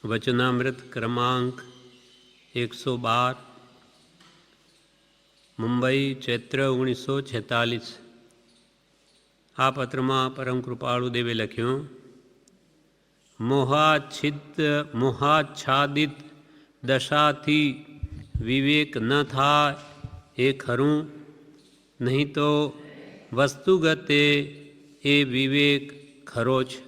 વચનામૃત ક્રમાંક 112 મુંબઈ ચૈત્ર 1946। આ પત્રમાં પરમ કૃપાળુદેવે લખ્યું, મોહાચ્છાદિત દશાથી વિવેક ન થાય એ ખરું, નહીં તો વસ્તુગતે એ વિવેક ખરો છે।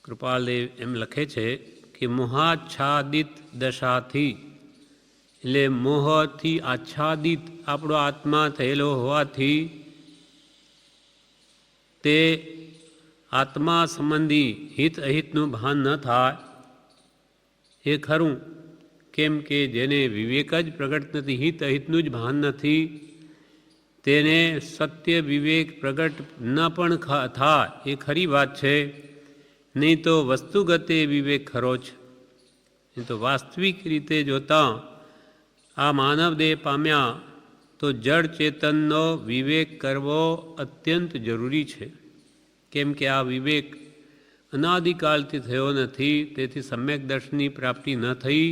કૃપાલદેવ એમ લખે છે કે મોહાચ્છાદિત દશાથી એટલે મોહથી આચ્છાદિત આપણો આત્મા થયેલો હોવાથી તે આત્મા સંબંધી હિત અહિતનું ભાન ન થાય એ ખરું। કેમ કે જેને વિવેક જ પ્રગટ નથી, હિત અહિતનું જ ભાન નથી, તેને સત્ય વિવેક પ્રગટ ન પણ થાય એ ખરી વાત છે, નહીં તો વસ્તુગતે વિવેક ખરો છે। નહીં તો વાસ્તવિક રીતે જોતાં આ માનવ દેહ પામ્યા તો જડ ચેતનનો વિવેક કરવો અત્યંત જરૂરી છે। કેમ કે આ વિવેક અનાદિકાળથી થયો નથી, તેથી સમ્યક દર્શનની પ્રાપ્તિ ન થઈ,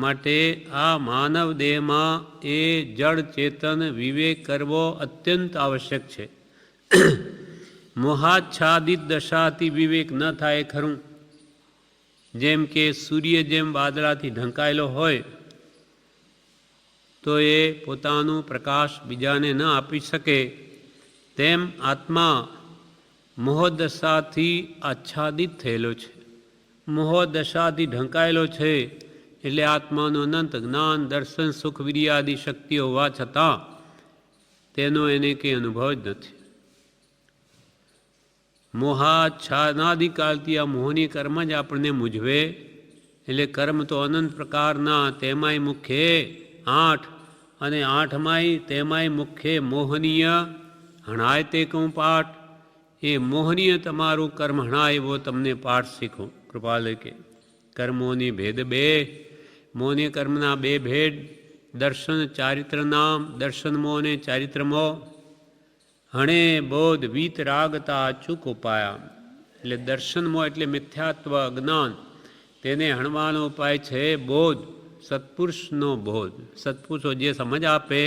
માટે આ માનવ દેહમાં એ જડ ચેતન વિવેક કરવો અત્યંત આવશ્યક છે। મોહાચ્છાદિત દશાથી વિવેક ન થાય ખરું। જેમ કે સૂર્ય જેમ વાદળાથી ઢંકાયેલો હોય તો એ પોતાનું પ્રકાશ બીજાને ન આપી શકે, તેમ આત્મા મોહદશાથી આચ્છાદિત થયેલો છે, મોહદશાથી ઢંકાયેલો છે। એટલે આત્માનું અનંત જ્ઞાન દર્શન સુખ વીર્યાદિ શક્તિઓ હોવા છતાં તેનો એને કંઈ અનુભવ જ નથી। મોહાચ્છાદિકાળથી આ મોહની કર્મ જ આપણને મૂંઝવે। એટલે કર્મ તો અનંત પ્રકારના, તેમાંય મુખ્ય 8 અને 8માંય તેમાંય મુખ્ય મોહનીય હણાય તે કહું પાઠ। એ મોહનીય તમારું કર્મ હણાય એવો તમને પાઠ શીખો। કૃપાલય કે કર્મોની ભેદ 2, મોહનીય કર્મના 2 ભેદ, દર્શન ચારિત્ર નામ, દર્શન મોહ અને ચારિત્ર મોહ। હણે બોધ વીત રાગતા અચૂક ઉપાયા, એટલે દર્શન મોહ એટલે મિથ્યાત્વ અજ્ઞાન, તેને હણવાનો ઉપાય છે બોધ, સત્પુરુષનો બોધ। સત્પુરુષો જે સમજ આપે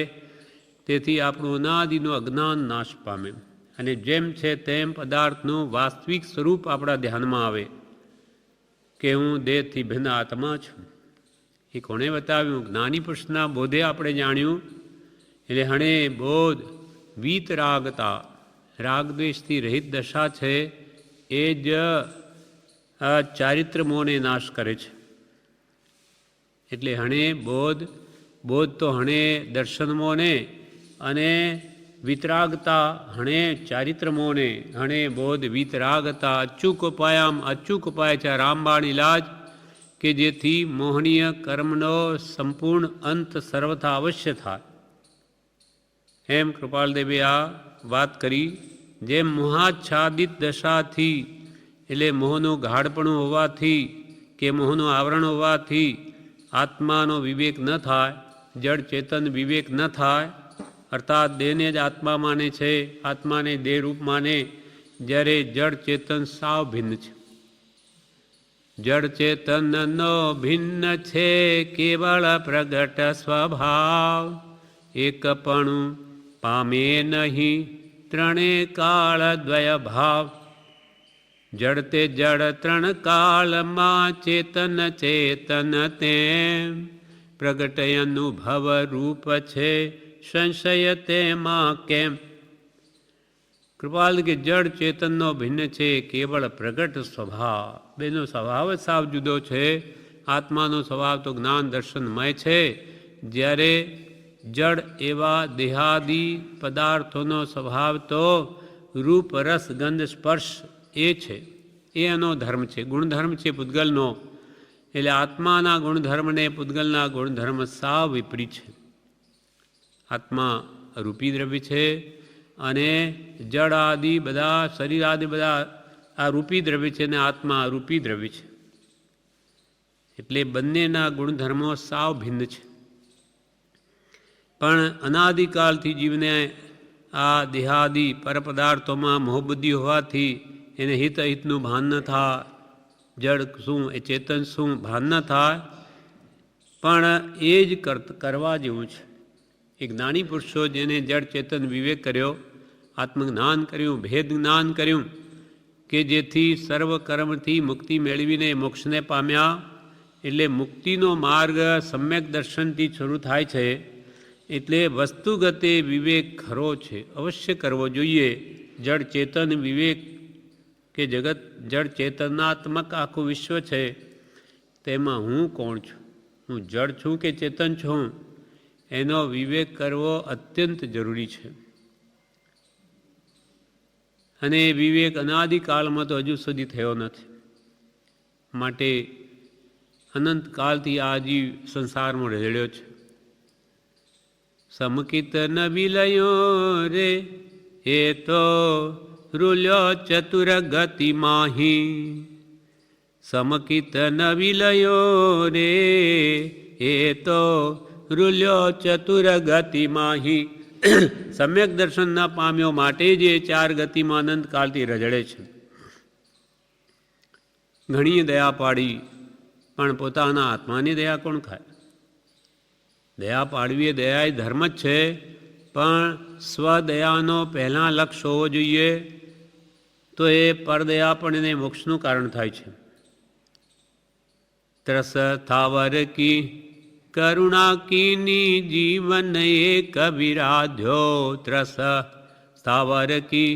તેથી આપણું અનાદિનું અજ્ઞાન નાશ પામે અને જેમ છે તેમ પદાર્થનું વાસ્તવિક સ્વરૂપ આપણા ધ્યાનમાં આવે કે હું દેહથી ભિન્ન આત્મા છું। એ કોણે બતાવ્યું? જ્ઞાની પુરુષના બોધે આપણે જાણ્યું। એટલે હણે બોધ વીત રાગતા, રાગદ્વેષથી રહિત દશા છે એ જ ચારિત્ર મોહને નાશ કરે છે। એટલે હણે બોધ, બોધ તો હણે દર્શન મોહને અને વિતરાગતા હણે ચારિત્ર મોહને। હણે બોધ વિતરાગતા અચૂક ઉપાયામ, અચૂક ઉપાય છે રામબાણ ઇલાજ કે જેથી મોહનીય કર્મનો સંપૂર્ણ અંત સર્વથા અવશ્ય થાય। એમ કૃપાલદેવે આ વાત કરી। જેમ મોહાચ્છાદિત દશાથી એટલે મોહનું ગાઢપણું હોવાથી કે મોહનું આવરણ હોવાથી આત્માનો વિવેક ન થાય, જડ ચેતન વિવેક ન થાય, અર્થાત દેહને જ આત્મા માને છે, આત્માને દેહરૂપ માને, જ્યારે જડ ચેતન સાવ ભિન્ન છે। જડ ચેતનનો ભિન્ન છે કેવળ પ્રગટ સ્વભાવ, એકપણું પામે નહીં ત્રણે કાળ દ્વય ભાવ। જડ તે જડ ત્રણ કાળમાં, ચેતન ચેતન તેમ પ્રગટ અનુભવ રૂપ છે, સંશય તેમાં કેમ। કૃપાલ કે જડ ચેતનનો ભિન્ન છે કેવળ પ્રગટ સ્વભાવ, બેનો સ્વભાવ જ સાવ જુદો છે। આત્માનો સ્વભાવ તો જ્ઞાન દર્શનમય છે, જ્યારે જડ એવા દેહાદિ પદાર્થોનો સ્વભાવ તો રૂપ રસ ગંધ સ્પર્શ એ છે, એ એનો ધર્મ છે, ગુણધર્મ છે પૂતગલનો। એટલે આત્માના ગુણધર્મને પૂતગલના ગુણધર્મ સાવ વિપરીત છે। આત્મા રૂપી દ્રવ્ય છે અને જડ આદિ બધા શરીર આદિ બધા આ રૂપી દ્રવ્ય છે અને આત્મા અરૂપી દ્રવ્ય છે। એટલે બંનેના ગુણધર્મો સાવ ભિન્ન છે। પણ અનાદિકાળથી જીવને આ દેહાદિ પરપદાર્થોમાં મોહબુદ્ધિ હોવાથી એને હિત અહિતનું ભાન ન થાય, જળ શું એ ચેતન શું ભાન ન થાય, પણ એ જ કરવા જેવું છે. એ જ્ઞાની પુરુષો જેને જળ ચેતન વિવેક કર્યો, આત્મજ્ઞાન કર્યું, ભેદ જ્ઞાન કર્યું, કે જેથી સર્વ કર્મથી મુક્તિ મેળવીને મોક્ષને પામ્યા, એટલે મુક્તિનો માર્ગ સમ્યક દર્શનથી શરૂ થાય છે. એટલે વસ્તુગતે વિવેક ખરો છે, અવશ્ય કરવો જોઈએ. જળ ચેતન વિવેક કે જગત જળ ચેતનાત્મક આખું વિશ્વ છે, તેમાં હું કોણ છું, હું જળ છું કે ચેતન છું, એનો વિવેક કરવો અત્યંત જરૂરી છે. અને એ વિવેક અનાદિકાળમાં તો હજુ સુધી થયો નથી. માટે અનંતકાળથી આ જીવ સંસારમાં રહેલો છે. સમકિત ન વિલયો રે એ તો રૂલ્યો ચતુર ગતિ માહી. સમકિત ન વિલયો રે એ તો રૂલ્યો ચતુર ગતિ માહી. સમ્યક દર્શન ન પામ્યો માટે જ એ ચાર ગતિમાં અનંતકાળથી રજડે છે. ઘણી દયા પાડી, પણ પોતાના આત્માની દયા કોણ ખાય? દયા પાડવી એ દયા એ ધર્મ જ છે, પણ સ્વદયાનો પહેલાં લક્ષ્ય હોવો જોઈએ. તો એ પરદયા પણ એને મોક્ષનું કારણ થાય છે. ત્રસ થાવર કી કરુણા કીની જીવન એક વિરાધ્યો. ત્રસ સ્થાવર કી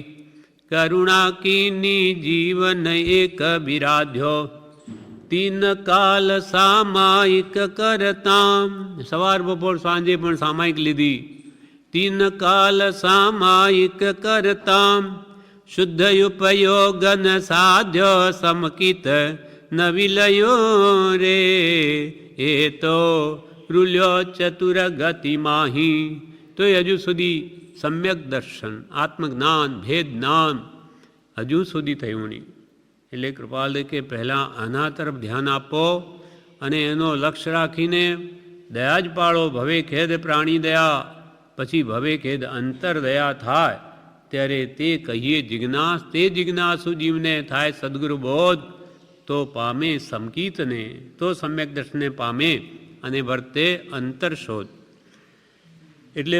કરુણા કીની જીવન એક વિરાધ્યો. તીન કાલ સામાયિક કરતા, સવાર બપોર સાંજે પણ સામાયિક લીધી. તીન કાલ સામાયિક કરતા, શુદ્ધ ઉપયોગન સાધ્ય સમકિત ન વિલયો રે એ તો રૂલ્યો ચતુર ગતિ માહી. તો એ હજુ સુધી સમ્યક દર્શન, આત્મજ્ઞાન, ભેદ જ્ઞાન હજુ સુધી થયું નહીં. એટલે કૃપાલ કે પહેલાં આના તરફ ધ્યાન આપો અને એનો લક્ષ્ય રાખીને દયા જ પાળો. ભવે ખેદ પ્રાણી દયા, પછી ભવે ખેદ અંતર દયા થાય ત્યારે તે કહીએ જિજ્ઞાસ. તે જિજ્ઞાસુ જીવને થાય સદગુરુ બોધ, તો પામે સમકિતને, તો સમ્યક દર્શનને પામે અને વર્તે અંતર શોધ. એટલે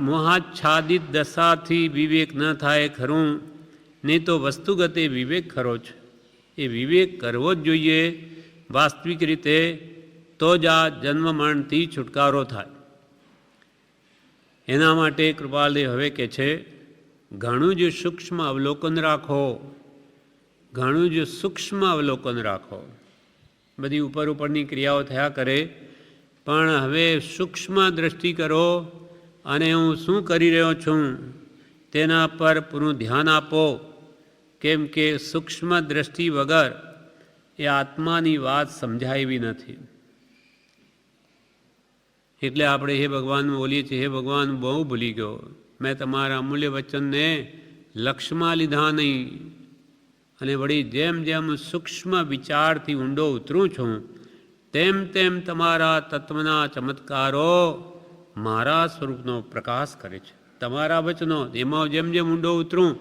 મોહાચ્છાદિત દશાથી વિવેક ન થાય ખરું, નહીં તો વસ્તુગતે વિવેક ખરો છે. એ વિવેક કરવો જ જોઈએ વાસ્તવિક રીતે, તો જ આ જન્મ મરણથી છુટકારો થાય. એના માટે કૃપાલદેવ હવે કહે છે, ઘણું જ સૂક્ષ્મ અવલોકન રાખો, ઘણું જ સૂક્ષ્મ અવલોકન રાખો. બધી ઉપરની ક્રિયાઓ થયા કરે, પણ હવે સૂક્ષ્મ દ્રષ્ટિ કરો અને હું શું કરી રહ્યો છું તેના પર પૂરું ધ્યાન આપો. કેમ કે સૂક્ષ્મ દ્રષ્ટિ વગર એ આત્માની વાત સમજાય એવી નથી. એટલે આપણે હે ભગવાન બોલીએ છીએ, હે ભગવાન બહુ ભૂલી ગયો, મેં તમારા અમૂલ્ય વચનને લક્ષ્યમાં લીધા નહીં. અને વળી જેમ જેમ સૂક્ષ્મ વિચારથી ઊંડો ઉતરું છું, તેમ તેમ તમારા તત્વના ચમત્કારો મારા સ્વરૂપનો પ્રકાશ કરે છે. તમારા વચનો એમાં જેમ જેમ ઊંડો ઉતરું,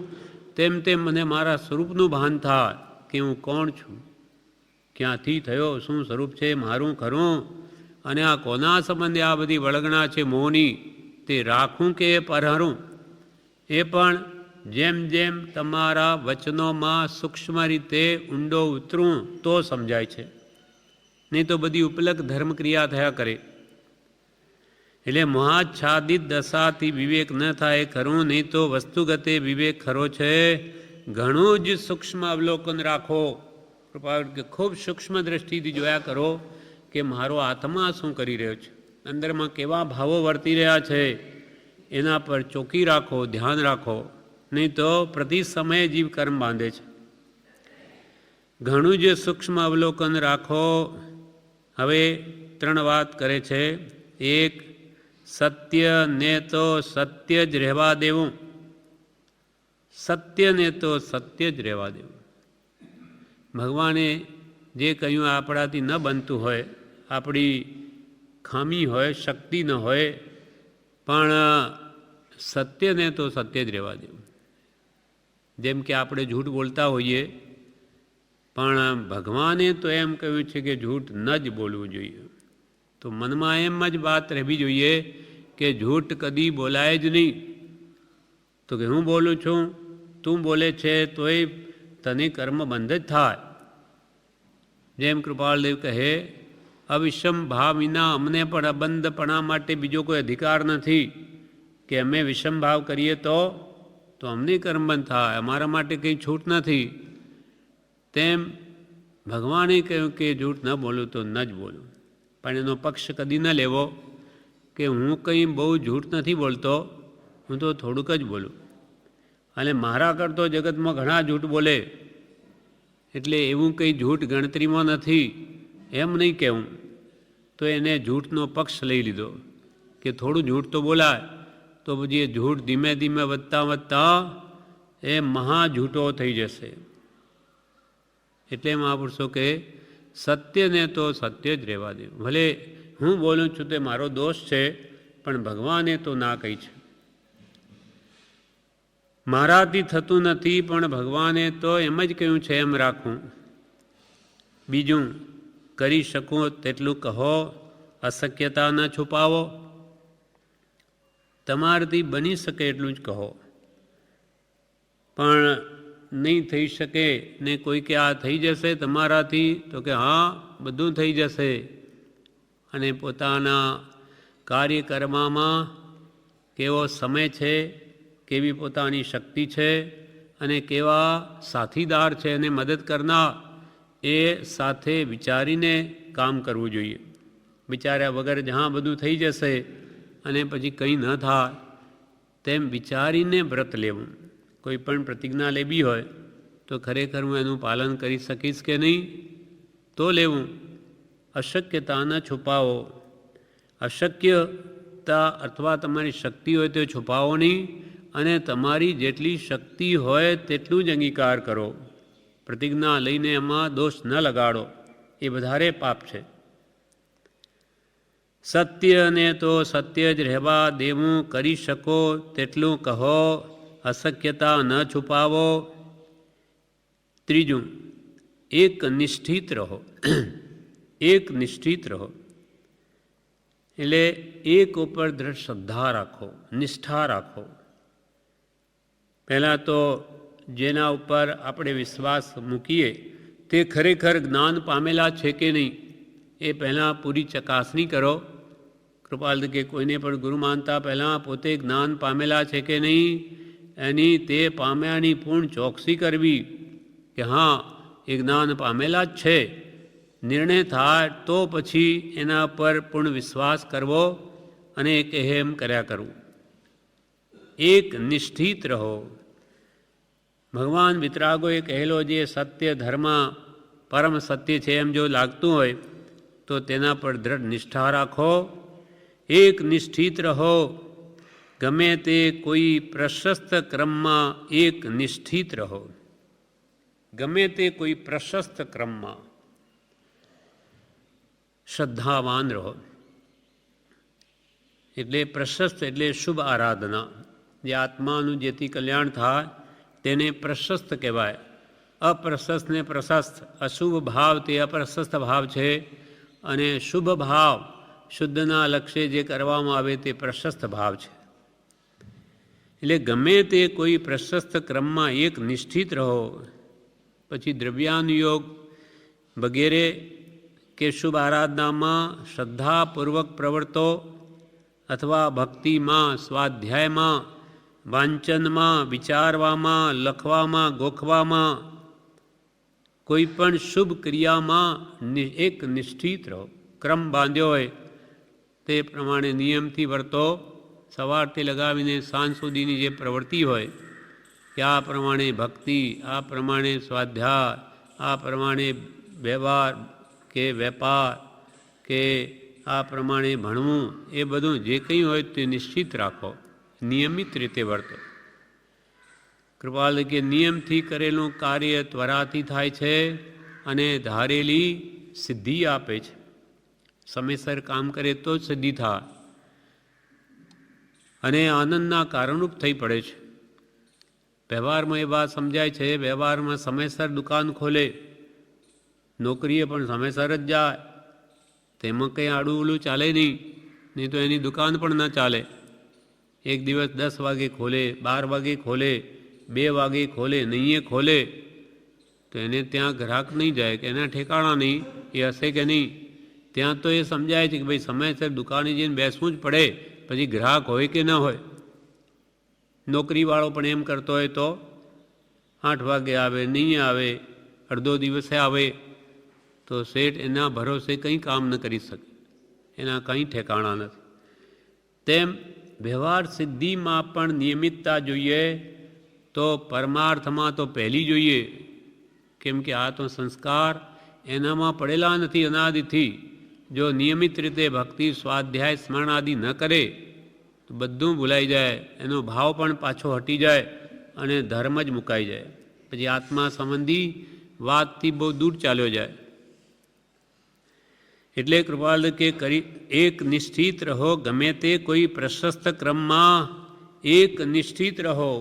તેમ તેમ મને મારા સ્વરૂપનું ભાન થાય કે હું કોણ છું, ક્યાંથી થયો, શું સ્વરૂપ છે મારું ખરું, અને આ કોના સંબંધે આ બધી વળગણા છે મોહની, તે રાખું કે પરહરું. એ પણ જેમ જેમ તમારા વચનોમાં સૂક્ષ્મ રીતે ઊંડો ઉતરું તો સમજાય છે, નહીં તો બધી ઉપલક ધર્મક્રિયા થયા કરે. એટલે મોહાચ્છાદિત દશાથી વિવેક ન થાય ખરું, નહીં તો વસ્તુગતે વિવેક ખરો છે. ઘણું જ સૂક્ષ્મ અવલોકન રાખો. કૃપા ખૂબ સૂક્ષ્મ દ્રષ્ટિથી જોયા કરો કે મારો આત્મા શું કરી રહ્યો છે, અંદરમાં કેવા ભાવો વર્તી રહ્યા છે, એના પર ચોકી રાખો, ધ્યાન રાખો. નહીં તો પ્રતિ સમયે જીવ કર્મ બાંધે છે. ઘણું જ સૂક્ષ્મ અવલોકન રાખો. હવે 3 વાત કરે છે. એક, સત્યને તો સત્ય જ રહેવા દેવું. સત્યને તો સત્ય જ રહેવા દેવું. ભગવાને જે કહ્યું આપણાથી ન બનતું હોય, આપણી ખામી હોય, શક્તિ ન હોય, પણ સત્યને તો સત્ય જ રહેવા દેવું. જેમ કે આપણે જૂઠ બોલતા હોઈએ પણ ભગવાને તો એમ કહ્યું છે કે જૂઠ ન જ બોલવું જોઈએ. તો મનમાં એમ જ વાત રહેવી જોઈએ કે જૂઠ કદી બોલાય જ નહીં. તો કે હું બોલું છું, તું બોલે છે તોય તને કર્મ બંધ જ થાય. જેમ કૃપાળદેવ કહે, અવિષમ ભાવ વિના અમને પણ અબંધપણા માટે બીજો કોઈ અધિકાર નથી કે અમે વિષમ ભાવ કરીએ તો અમને કર્મબંધ થાય, અમારા માટે કંઈ છૂટ નથી. તેમ ભગવાને કહ્યું કે જૂઠ ન બોલું તો ન જ બોલું. પણ એનો પક્ષ કદી ન લેવો કે હું કંઈ બહુ જૂઠ નથી બોલતો, હું તો થોડુંક જ બોલું. અને મારા કરતો જગતમાં ઘણા જૂઠ બોલે એટલે એવું કંઈ જૂઠ ગણતરીમાં નથી એમ નહીં કહેવું. તો એને જૂઠનો પક્ષ લઈ લીધો કે થોડું જૂઠ તો બોલાય, તો પછી એ જૂઠ ધીમે ધીમે વધતા વધતા એ મહા જૂઠો થઈ જશે. એટલે મહાપુરુષો કે સત્યને તો સત્ય જ રહેવા દે. ભલે હું બોલું છું તે મારો દોષ છે, પણ ભગવાને તો ના કહી છે. મારાથી થતું નથી પણ ભગવાને તો એમ જ કહ્યું છે એમ રાખું. બીજું, કરી શકું તેટલું કહો, અશક્યતા ન છુપાવો. તમારાથી બની શકે એટલું જ કહો. પણ નહીં થઈ શકે ને કોઈ કે આ થઈ જશે તમારાથી, તો કે હા બધું થઈ જશે. અને પોતાના કાર્ય કરવામાં કેવો સમય છે, કેવી પોતાની શક્તિ છે અને કેવા સાથીદાર છે એને મદદ કરનાર, એ સાથે વિચારીને કામ કરવું જોઈએ. વિચાર્યા વગર જ્યાં બધું થઈ જશે અને પછી કંઈ ન થાય તેમ વિચારીને વ્રત લેવું. કોઈ પણ પ્રતિજ્ઞા લેવી હોય તો ખરેખર હું એનું પાલન કરી શકીશ કે નહીં, તો લેવું. અશક્યતા ન છુપાવો. અશક્યતા અથવા તમારી શક્તિ હોય તો છુપાવો નહીં, અને તમારી જેટલી શક્તિ હોય તેટલું જ અંગીકાર કરો. પ્રતિજ્ઞા લઈને એમાં દોષ ન લગાડો, એ વધારે પાપ છે. સત્યને તો સત્ય જ રહેવા દેવું. કરી શકો તેટલું કહો, અશક્યતા ન છુપાવો. ત્રીજું, એક નિષ્ઠિત રહો. એક નિષ્ઠિત રહો એટલે એક ઉપર દ્રઢ શ્રદ્ધા રાખો, નિષ્ઠા રાખો. પહેલાં તો જેના ઉપર આપણે વિશ્વાસ મૂકીએ તે ખરેખર જ્ઞાન પામેલા છે કે નહીં, એ પહેલાં પૂરી ચકાસણી કરો. કૃપાલ કે કોઈને પણ ગુરુ માનતા પહેલાં પોતે જ્ઞાન પામેલા છે કે નહીં, એની તે પામ્યાની પૂર્ણ ચોકસી કરવી કે હા એ જ્ઞાન પામેલા જ છે. નિર્ણય થાય તો પછી એના પર પૂર્ણ વિશ્વાસ કરવો અને એમ કર્યા કરવું. એક નિષ્ઠિત રહો. ભગવાન વિતરાગોએ કહેલો જે સત્ય ધર્મ પરમ સત્ય છે એમ જો લાગતું હોય તો તેના પર દ્રઢ નિષ્ઠા રાખો. એક નિષ્ઠિત રહો. ગમે તે કોઈ પ્રશસ્ત ક્રમમાં એક નિષ્ઠિત રહો. ગમે તે કોઈ પ્રશસ્ત ક્રમમાં શ્રદ્ધાવાન રહો. એટલે પ્રશસ્ત એટલે શુભ આરાધના. જે આત્માનું જેથી કલ્યાણ થાય તેને પ્રશસ્ત કહેવાય. અપ્રશસ્ત ને પ્રશસ્ત. અશુભ ભાવ તે અપ્રશસ્ત ભાવ છે, અને શુભ ભાવ શુદ્ધના લક્ષ્યે જે કરવામાં આવે તે પ્રશસ્ત ભાવ છે. એટલે ગમે તે કોઈ પ્રશસ્ત ક્રમમાં એક નિષ્ઠિત રહો. પછી દ્રવ્યાનુયોગ વગેરે કે શુભ આરાધનામાં શ્રદ્ધાપૂર્વક પ્રવર્તો, અથવા ભક્તિમાં, સ્વાધ્યાયમાં, વાંચનમાં, વિચારવામાં, લખવામાં, ગોખવામાં, કોઈ પણ શુભ ક્રિયામાં એક નિષ્ઠિત રહો. ક્રમ બાંધ્યો હોય તે પ્રમાણે નિયમથી વર્તો. સવારથી લગાવીને સાંજ સુધીની જે પ્રવૃત્તિ હોય કે આ પ્રમાણે ભક્તિ, આ પ્રમાણે સ્વાધ્યાય, આ પ્રમાણે વ્યવહાર કે વેપાર કે આ પ્રમાણે ભણવું, એ બધું જે કંઈ હોય તે નિશ્ચિત રાખો. નિયમિત રીતે વર્તો. કૃપાલ કે નિયમથી કરેલું કાર્ય ત્વરાથી થાય છે અને ધારેલી સિદ્ધિ આપે છે. સમયસર કામ કરે તો જ સિદ્ધિ થાય અને આનંદના કારણરૂપ થઈ પડે છે. વ્યવહારમાં એ વાત સમજાય છે. વ્યવહારમાં સમયસર દુકાન ખોલે નોકરીએ પણ સમયસર જ જાય, તેમાં કંઈ આડું ઉડું ચાલે નહીં તો એની દુકાન પણ ન ચાલે. એક દિવસ 10 વાગે ખોલે, 12 વાગે ખોલે, 2 વાગે ખોલે, નહીં ખોલે તો એને ત્યાં ગ્રાહક નહીં જાય કે એના ઠેકાણા નહીં, એ હશે કે નહીં. ત્યાં તો એ સમજાય છે કે ભાઈ સમયસર દુકાને જઈને બેસવું જ પડે, પછી ગ્રાહક હોય કે ન હોય. નોકરીવાળો પણ એમ કરતો હોય તો 8 વાગે આવે, નહીં આવે, અડધો દિવસે આવે તો શેઠ એના ભરોસે કંઈ કામ ન કરી શકે, એના કંઈ ઠેકાણા નથી. તેમ વ્યવહાર સિદ્ધિમાં પણ નિયમિતતા જોઈએ તો પરમાર્થમાં તો પહેલી જોઈએ, કેમ કે આ તો સંસ્કાર એનામાં પડેલા નથી અનાદિથી. જો નિયમિત રીતે ભક્તિ, સ્વાધ્યાય, સ્મરણ આદિ ન કરે તો બધું ભૂલાઈ જાય, એનો ભાવ પણ પાછો હટી જાય અને ધર્મ જ મુકાઈ જાય. પછી આત્મા સંબંધી વાતથી બહુ દૂર ચાલ્યો જાય. એટલે કૃપાલ કે એક નિષ્ઠિત રહો, ગમે તે કોઈ પ્રશસ્ત ક્રમમાં એક નિષ્ઠિત રહો.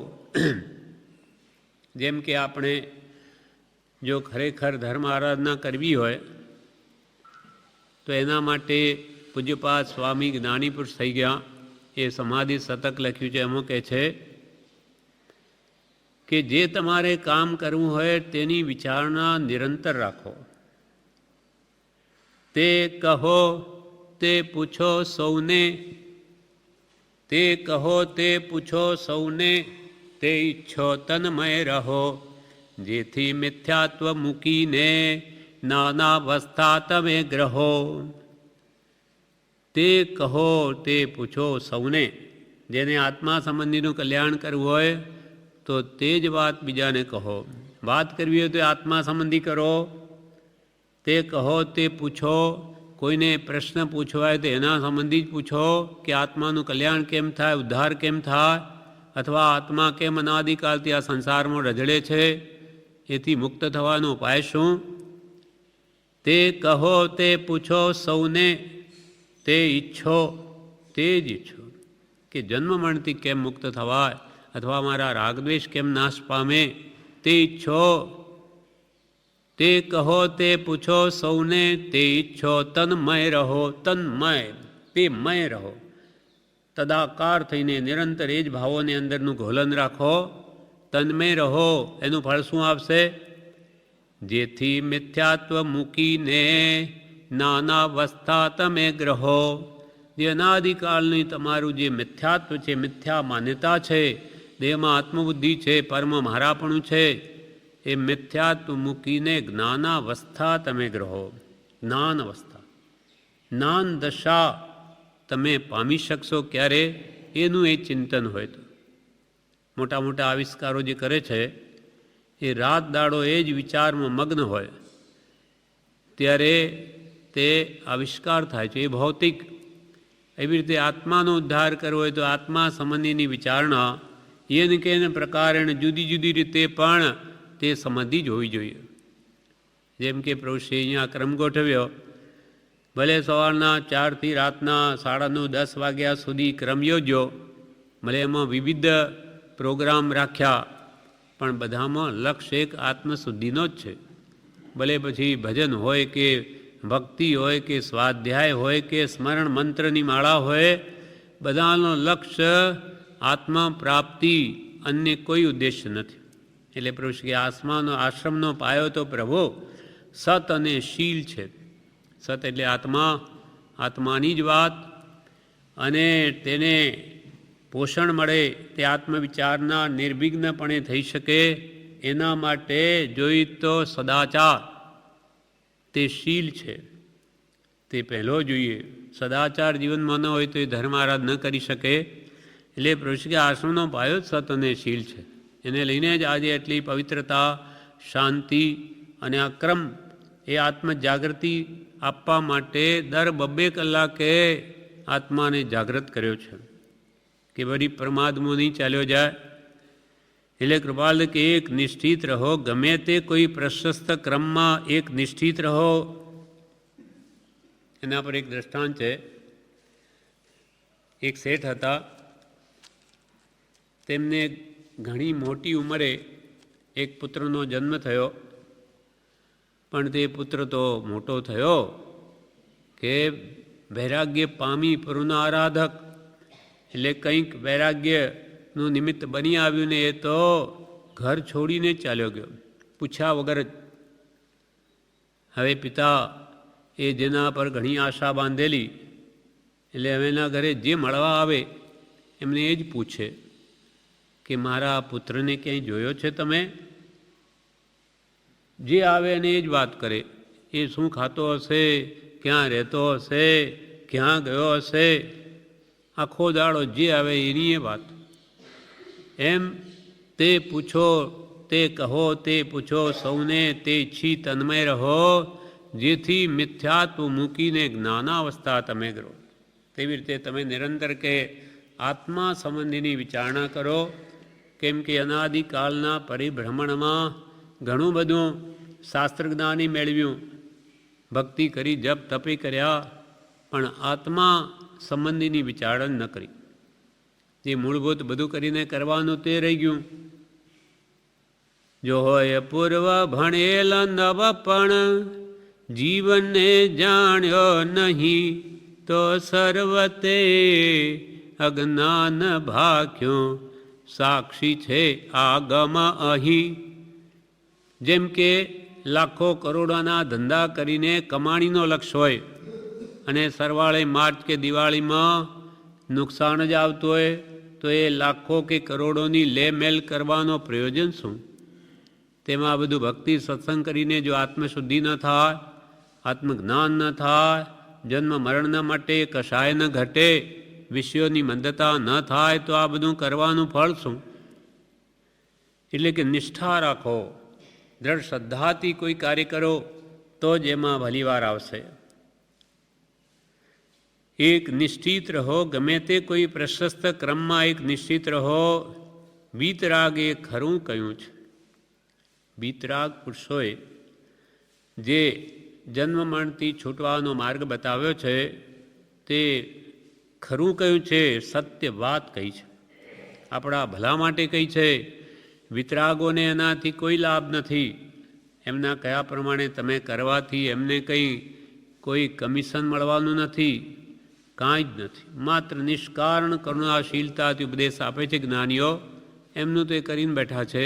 જેમ કે આપણે જો ખરેખર ધર્મ આરાધના કરવી હોય તો એના માટે પૂજ્યપાદ સ્વામી જ્ઞાની પુરુષ થઈ ગયા, એ સમાધિ શતક લખ્યું છે. એમાં કહે છે કે જે તમારે કામ કરવું હોય તેની વિચારણા નિરંતર રાખો. તે કહો તે પૂછો સૌને, તે કહો તે પૂછો સૌને, તે ઈચ્છો તન્મય રહો. જેથી મિથ્યાત્વ મૂકીને નાનાવસ્થા તમે ગ્રહો. તે કહો તે પૂછો સૌને, જેને આત્મા સંબંધીનું કલ્યાણ કરવું હોય તો તે જ વાત બીજાને કહો. વાત કરવી હોય તો આત્મા સંબંધી કરો. તે કહો તે પૂછો, કોઈને પ્રશ્ન પૂછવા હોય તો એના સંબંધી જ પૂછો કે આત્માનું કલ્યાણ કેમ થાય, ઉદ્ધાર કેમ થાય, અથવા આત્મા કેમ અનાદિકાળથી આ સંસારમાં રઝળે છે, એથી મુક્ત થવાનો ઉપાય શું. તે કહો તે પૂછો સૌને, તે ઈચ્છો તે જ ઈચ્છો કે જન્મ મરણથી કેમ મુક્ત થવાય, અથવા મારા રાગદ્વેષ કેમ નાશ પામે, તે ઈચ્છો. તે કહો તે પૂછો સૌને, તે ઈચ્છો તન્મય રહો. તન્મય, તે મય રહો, તદાકાર થઈને નિરંતર એ જ ભાવોની અંદરનું ઘોલન રાખો. તન્મય રહો, એનું ફળ શું આવશે. જેથી મિથ્યાત્વ મૂકીને નાનાવસ્થા તમે ગ્રહો. જે અનાદિકાળની તમારું જે મિથ્યાત્વ છે, મિથ્યા માન્યતા છે, દેહમાં આત્મબુદ્ધિ છે, પરમ મારાપણું છે, એ મિથ્યાત્વ મૂકીને જ્ઞાનાવસ્થા તમે ગ્રહો. જ્ઞાન અવસ્થા, જ્ઞાન દશા તમે પામી શકશો ક્યારે, એનું એ ચિંતન હોય તો. મોટા મોટા આવિષ્કારો જે કરે છે એ રાત દાડો એ જ વિચારમાં મગ્ન હોય ત્યારે તે આવિષ્કાર થાય છે, એ ભૌતિક. એવી રીતે આત્માનો ઉદ્ધાર કરવો હોય તો આત્મા સંબંધીની વિચારણા એને કે પ્રકારે જુદી જુદી રીતે પણ તે સમાધિ જ હોવી જોઈએ. જેમ કે પ્રભુશ્રી અહીંયા ક્રમ ગોઠવ્યો, ભલે સવારના 4 થી રાતના 9:30 10 વાગ્યા સુધી ક્રમ યોજ્યો, ભલે એમાં વિવિધ પ્રોગ્રામ રાખ્યા, પણ બધામાં લક્ષ્ય એક આત્મશુદ્ધિનો જ છે. ભલે પછી ભજન હોય કે ભક્તિ હોય કે સ્વાધ્યાય હોય કે સ્મરણ મંત્રની માળા હોય, બધાનો લક્ષ્ય આત્મા પ્રાપ્તિ, અન્ય કોઈ ઉદ્દેશ્ય નથી. એટલે પ્રભુ શ્રી આશ્રમનો પાયો તો પ્રભુ સત અને શીલ છે. સત એટલે આત્મા, આત્માની જ વાત, અને તેને પોષણ મળે, તે આત્મવિચારના નિર્વિઘ્નપણે થઈ શકે એના માટે જોઈ તો સદાચાર, તે શીલ છે, તે પહેલો જોઈએ. સદાચાર જીવનમાં ન હોય તો એ ધર્મ આરાધ ન કરી શકે. એટલે પ્રભુ શ્રી આશ્રમનો પાયો જ સત અને શીલ છે. એને લઈને જ આજે એટલી પવિત્રતા, શાંતિ અને આ ક્રમ એ આત્મજાગૃતિ આપવા માટે દર 2 કલાકે આત્માને જાગૃત કર્યો છે કે વળી પ્રમાદમાં નહીં ચાલ્યો જાય. એટલે કૃપાલ કે એક નિષ્ઠિત રહો, ગમે તે કોઈ પ્રશસ્ત ક્રમમાં એક નિષ્ઠિત રહો. એના પર એક દ્રષ્ટાંત છે. એક શેઠ હતા, તેમને ઘણી મોટી ઉંમરે એક પુત્રનો જન્મ થયો, પણ તે પુત્ર તો મોટો થયો કે વૈરાગ્ય પામી પરુના આરાધક, એટલે કંઈક વૈરાગ્યનું નિમિત્ત બની આવ્યું ને એ તો ઘર છોડીને ચાલ્યો ગયો, પૂછ્યા વગર જ. હવે પિતા એ જેના પર ઘણી આશા બાંધેલી, એટલે હવે એના ઘરે જે મળવા આવે એમને એ જ પૂછે કે મારા પુત્રને ક્યાંય જોયો છે તમે? જે આવે એને એ જ વાત કરે. એ શું ખાતો હશે, ક્યાં રહેતો હશે, ક્યાં ગયો હશે, આખો દાડો જે આવે એની એ વાત. એમ તે પૂછો તે કહો, તે પૂછો સૌને, તે છી તન્મય રહો, જેથી મિથ્યાત્વ મૂકીને જ્ઞાનાવસ્થા તમે કરો. તેવી રીતે તમે નિરંતર કે આત્મા સંબંધીની વિચારણા કરો. કેમ કે અનાદિકાળના પરિભ્રમણમાં ઘણું બધું શાસ્ત્ર જ્ઞાની મેળવ્યું, ભક્તિ કરી, જપ તપી કર્યા, પણ આત્મા સંબંધીની વિચારણા ન કરી. જે મૂળભૂત બધું કરીને કરવાનું તે રહી ગયું. જો હોય પૂર્વ ભણેલ નવ પણ જીવનને જાણ્યો નહીં, તો સર્વતે અજ્ઞાન ભાખ્યો, સાક્ષી છે આગમ અહીં. જેમ કે લાખો કરોડોના ધંધા કરીને કમાણીનો લક્ષ્ય હોય અને સરવાળે માર્ચ કે દિવાળીમાં નુકસાન જ આવતું હોય, તો એ લાખો કે કરોડોની લે મેલ કરવાનો પ્રયોજન શું? તેમાં બધું ભક્તિ સત્સંગ કરીને જો આત્મશુદ્ધિ ન થાય, આત્મજ્ઞાન ન થાય, જન્મ મરણના માટે કશાય ન ઘટે, વિષયોની મંદતા ન થાય, તો આ બધું કરવાનું ફળ શું? એટલે કે નિષ્ઠા રાખો, દ્રઢ શ્રદ્ધાથી કોઈ કાર્ય કરો તો જ એમાં ભલીવાર આવશે. એક નિશ્ચિત રહો, ગમે તે કોઈ પ્રશસ્ત ક્રમમાં એક નિશ્ચિત રહો. વીતરાગ એ ખરું કહ્યું છે. વીતરાગ પુરુષોએ જે જન્મ મરણથી છૂટવાનો માર્ગ બતાવ્યો છે તે ખરું કહ્યું છે, સત્ય વાત કહી છે, આપણા ભલા માટે કહી છે. વિતરાગોને એનાથી કોઈ લાભ નથી. એમના કયા પ્રમાણે તમે કરવાથી એમને કંઈ કોઈ કમિશન મળવાનું નથી, કાંઈ જ નથી. માત્ર નિષ્કારણ કરુણાશીલતાથી ઉપદેશ આપે છે જ્ઞાનીઓ. એમનું તો એ કરીને બેઠા છે,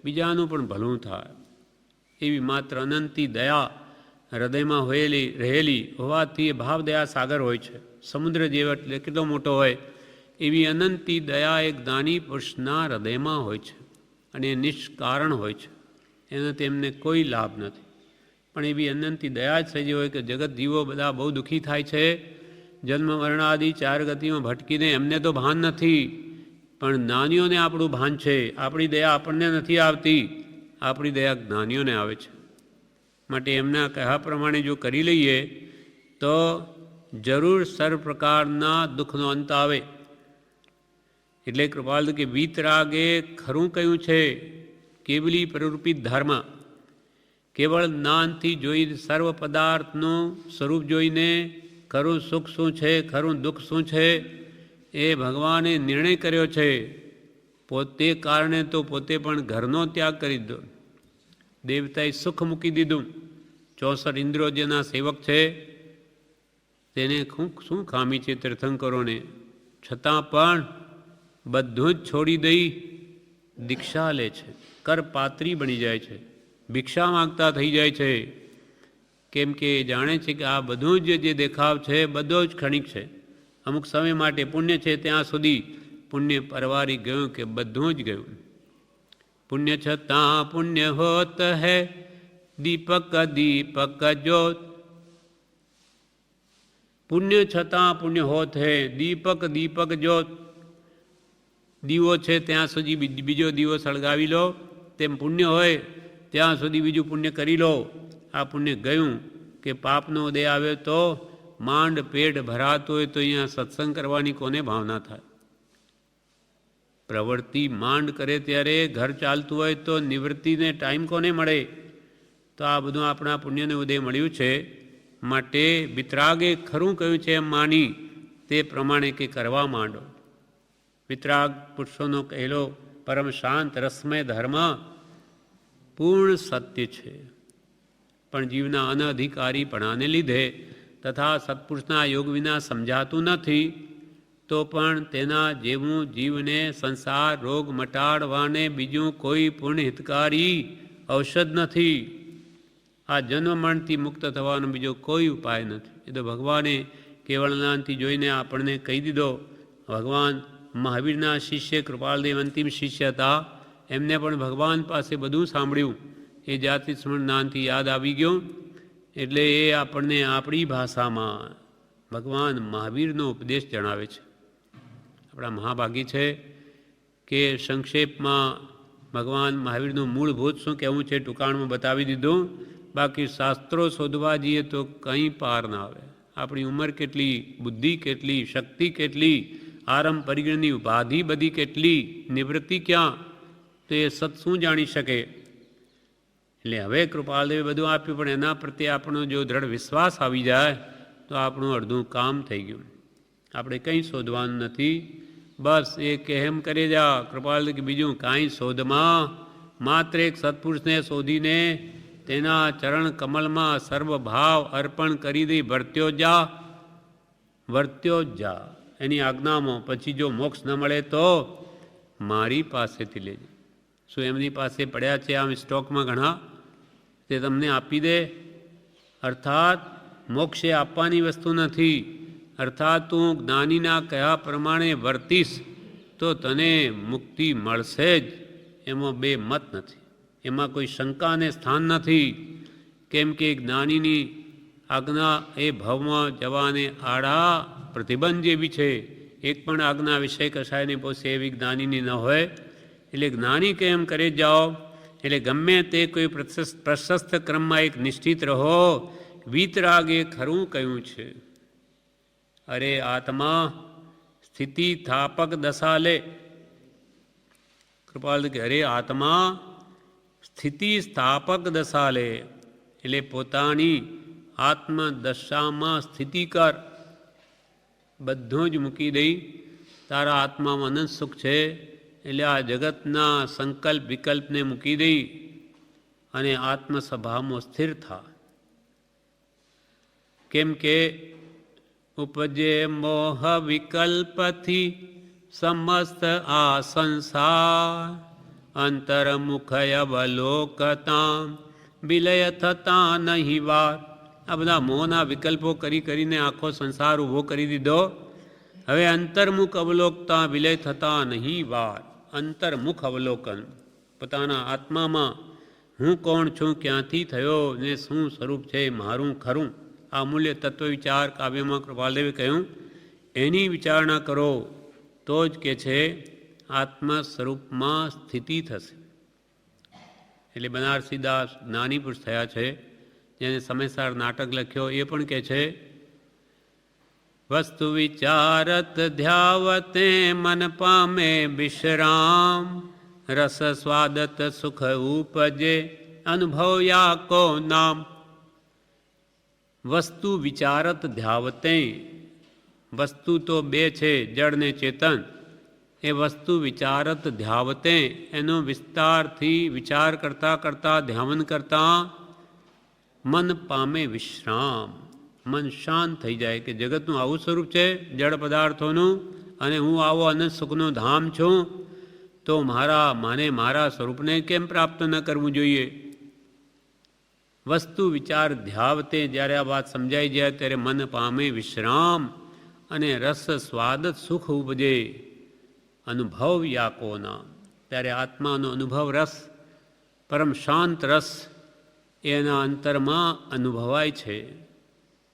બીજાનું પણ ભલું થાય એવી માત્ર અનંતી દયા હૃદયમાં રહેલી હોવાથી એ ભાવ દયા સાગર હોય છે. સમુદ્ર જેવો એટલે કેટલો મોટો હોય, એવી અનંતી દયા એક જ્ઞાની પુરુષના હૃદયમાં હોય છે અને નિષ્કારણ હોય છે. એનાથી એમને કોઈ લાભ નથી. પણ એવી અનંતી દયા જ સજી હોય કે જગત જીવો બધા બહુ દુઃખી થાય છે, જન્મ મરણાદિ ચાર ગતિમાં ભટકીને એમને તો ભાન નથી, પણ જ્ઞાનીઓને આપણું ભાન છે. આપણી દયા આપણને નથી આવતી, આપણી દયા જ્ઞાનીઓને આવે છે. માટે એમના કહ્યા પ્રમાણે જો કરી લઈએ તો જરૂર સર્વ પ્રકારના દુઃખનો અંત આવે. એટલે કૃપાલ કે વીતરાગે ખરું કહ્યું છે, કેવલી પ્રરૂપિત ધર્મ. કેવળ જ્ઞાનથી જોઈ સર્વ પદાર્થનું સ્વરૂપ જોઈને ખરું સુખ શું છે, ખરું દુઃખ શું છે, એ ભગવાને નિર્ણય કર્યો છે. પોતે કારણે તો પોતે પણ ઘરનો ત્યાગ કરી દીધો. દેવતાએ સુખ મૂકી દીધું. 64 ઇન્દ્રિયો જેના સેવક છે તેને શું ખામી છે તીર્થંકરોને? છતાં પણ બધું જ છોડી દઈ દીક્ષા લે છે, કરપાત્રી બની જાય છે, ભિક્ષા માગતા થઈ જાય છે. કેમ કે જાણે છે કે આ બધું જ જે દેખાવ છે બધો જ ક્ષણિક છે. અમુક સમય માટે પુણ્ય છે ત્યાં સુધી પુણ્ય પરવારી ગયું કે બધું જ ગયું. પુણ્ય છતાં પુણ્ય હોત હૈ, દીપક દીપક જ્યોત. પુણ્ય છતાં પુણ્ય હોત હૈ, દીપક દીપક જ્યોત. દીવો છે ત્યાં સુધી બીજો દીવો સળગાવી લો, તેમ પુણ્ય હોય ત્યાં સુધી બીજું પુણ્ય કરી લો. આ પુણ્ય ગયું કે પાપનો ઉદય આવ્યો તો માંડ પેટ ભરાતું હોય તો અહીંયા સત્સંગ કરવાની કોને ભાવના થાય? પ્રવૃત્તિ માંડ કરે ત્યારે ઘર ચાલતું હોય તો નિવૃત્તિને ટાઈમ કોને મળે? તો આ બધું આપણા પુણ્યને ઉદય મળ્યું છે. માટે વિતરાગે ખરું કહ્યું છે એમ માની તે પ્રમાણે કે કરવા માંડો. વિતરાગ પુરુષોનો કહેલો પરમ શાંત રસમય ધર્મ પૂર્ણ સત્ય છે. પણ જીવના અનઅધિકારીપણાને લીધે તથા સત્પુરુષના યોગ વિના સમજાતું નથી, તો પણ તેના જેવું જીવને સંસાર રોગ મટાડવાને બીજું કોઈ પૂર્ણ હિતકારી ઔષધ નથી. આ જન્મ મરણથી મુક્ત થવાનો બીજો કોઈ ઉપાય નથી. એ તો ભગવાને કેવળનાથી જોઈને આપણને કહી દીધો. ભગવાન મહાવીરના શિષ્ય કૃપાલદેવ અંતિમ શિષ્ય હતા. એમને પણ ભગવાન પાસે બધું સાંભળ્યું. એ જાતિ સ્મરણથી યાદ આવી ગયું. એટલે એ આપણને આપણી ભાષામાં ભગવાન મહાવીરનો ઉપદેશ જણાવે છે. આપણા મહાભાગી છે કે સંક્ષેપમાં ભગવાન મહાવીરનું મૂળભૂત શું કહેવું છે ટૂંકાણમાં બતાવી દીધું. બાકી શાસ્ત્રો શોધવા જઈએ તો કંઈ પાર ના આવે. આપણી ઉંમર કેટલી, બુદ્ધિ કેટલી, શક્તિ કેટલી, આરંભ પરિગ્રહની ઉપાધિ બધી કેટલી, નિવૃત્તિ ક્યાં, તો એ સત શું જાણી શકે. એટલે હવે કૃપાલદેવે બધું આપ્યું, પણ એના પ્રત્યે આપણો જો દ્રઢ વિશ્વાસ આવી જાય તો આપણું અડધું કામ થઈ ગયું. આપણે કંઈ શોધવાનું નથી. બસ એ કહેમ કરી જા કૃપાલદેવ કે બીજું કાંઈ શોધમાં, માત્ર એક સત્પુરુષને શોધીને તેના ચરણ કમલમાં સર્વભાવ અર્પણ કરી દઈ વર્ત્યો જા એની આજ્ઞામાં. પછી જો મોક્ષ ન મળે તો મારી પાસેથી લેજે. શું એમની પાસે પડ્યા છે આમ સ્ટોકમાં ઘણા, તે તમને આપી દે. અર્થાત મોક્ષ એ આપવાની વસ્તુ નથી. અર્થાત તું જ્ઞાનીના કહ્યા પ્રમાણે વર્તીશ તો તને મુક્તિ મળશે જ. એમાં બે મત નથી, એમાં કોઈ શંકાને સ્થાન નથી. કેમ કે જ્ઞાનીની આજ્ઞા એ ભવમાં જવાને આડા પ્રતિબંધ જેવી છે. એક પણ આજ્ઞા વિષય કશાયને પોસે એવી જ્ઞાનીની ન હોય. એટલે જ્ઞાની કેમ કરે જાઓ. એટલે ગમે તે કોઈ પ્રશસ્ત ક્રમમાં એક નિશ્ચિત રહો. વીતરાગ એ ખરું કહ્યું છે. અરે આત્મા સ્થિતિ થાપક દશા લે. કૃપાલ કે અરે આત્મા સ્થિતિ સ્થાપક દશા લે. એટલે પોતાની આત્મદશામાં સ્થિતિ કર. બધું જ મૂકી દઈ. તારા આત્મામાં અનંત સુખ છે. એટલે આ જગતના સંકલ્પ વિકલ્પને મૂકી દઈ અને આત્મસભામાં સ્થિર થા. કેમ કે ઉપજે મોહ વિકલ્પથી સમસ્ત આ સંસાર, અંતર્મુખય અવલોકતા વિલય થતા નહીં વાર. આ બધા મોહના વિકલ્પો કરીને આખો સંસાર ઊભો કરી દીધો. હવે અંતર્મુખ અવલોકતા વિલય થતા નહીં વાર. અંતર્મુખ અવલોકન, પોતાના આત્મામાં હું કોણ છું, ક્યાંથી થયો ને શું સ્વરૂપ છે મારું ખરું, આ અમૂલ્ય તત્વ વિચાર કાવ્યમાં કૃપાલદેવે કહ્યું. એની વિચારણા કરો તો જ કે છે આત્મ સ્વરૂપમાં સ્થિતિ થશે. એટલે બનારસીદાસ જ્ઞાની પુરુષ થયા છે, જેને સમયસર નાટક લખ્યો. એ પણ કહે છે વસ્તુ વિચારત ધ્યાવતે મન પામે વિશ્રામ, રસ સ્વાદત સુખ ઉપજે અનુભવ્યા કો નામ. વસ્તુ વિચારત ધ્યાવતે, વસ્તુ તો બે છે, જળ ને ચેતન. એ વસ્તુ વિચારત ધ્યાવતે, એનો વિસ્તારથી વિચાર કરતાં કરતાં ધ્યાન કરતાં મન પામે વિશ્રામ. મન શાંત થઈ જાય કે જગતનું આવું સ્વરૂપ છે જળ પદાર્થોનું, અને હું આવો અનંત સુખનું ધામ છું, તો માને મારા સ્વરૂપને કેમ પ્રાપ્ત ન કરવું જોઈએ. વસ્તુ વિચાર ધ્યાવતે, જ્યારે આ વાત સમજાઈ જાય ત્યારે મન પામે વિશ્રામ અને રસ સ્વાદ સુખ ઉપજે અનુભવ યાકોના. ત્યારે આત્માનો અનુભવ રસ, પરમ શાંત રસ એના અંતરમાં અનુભવાય છે.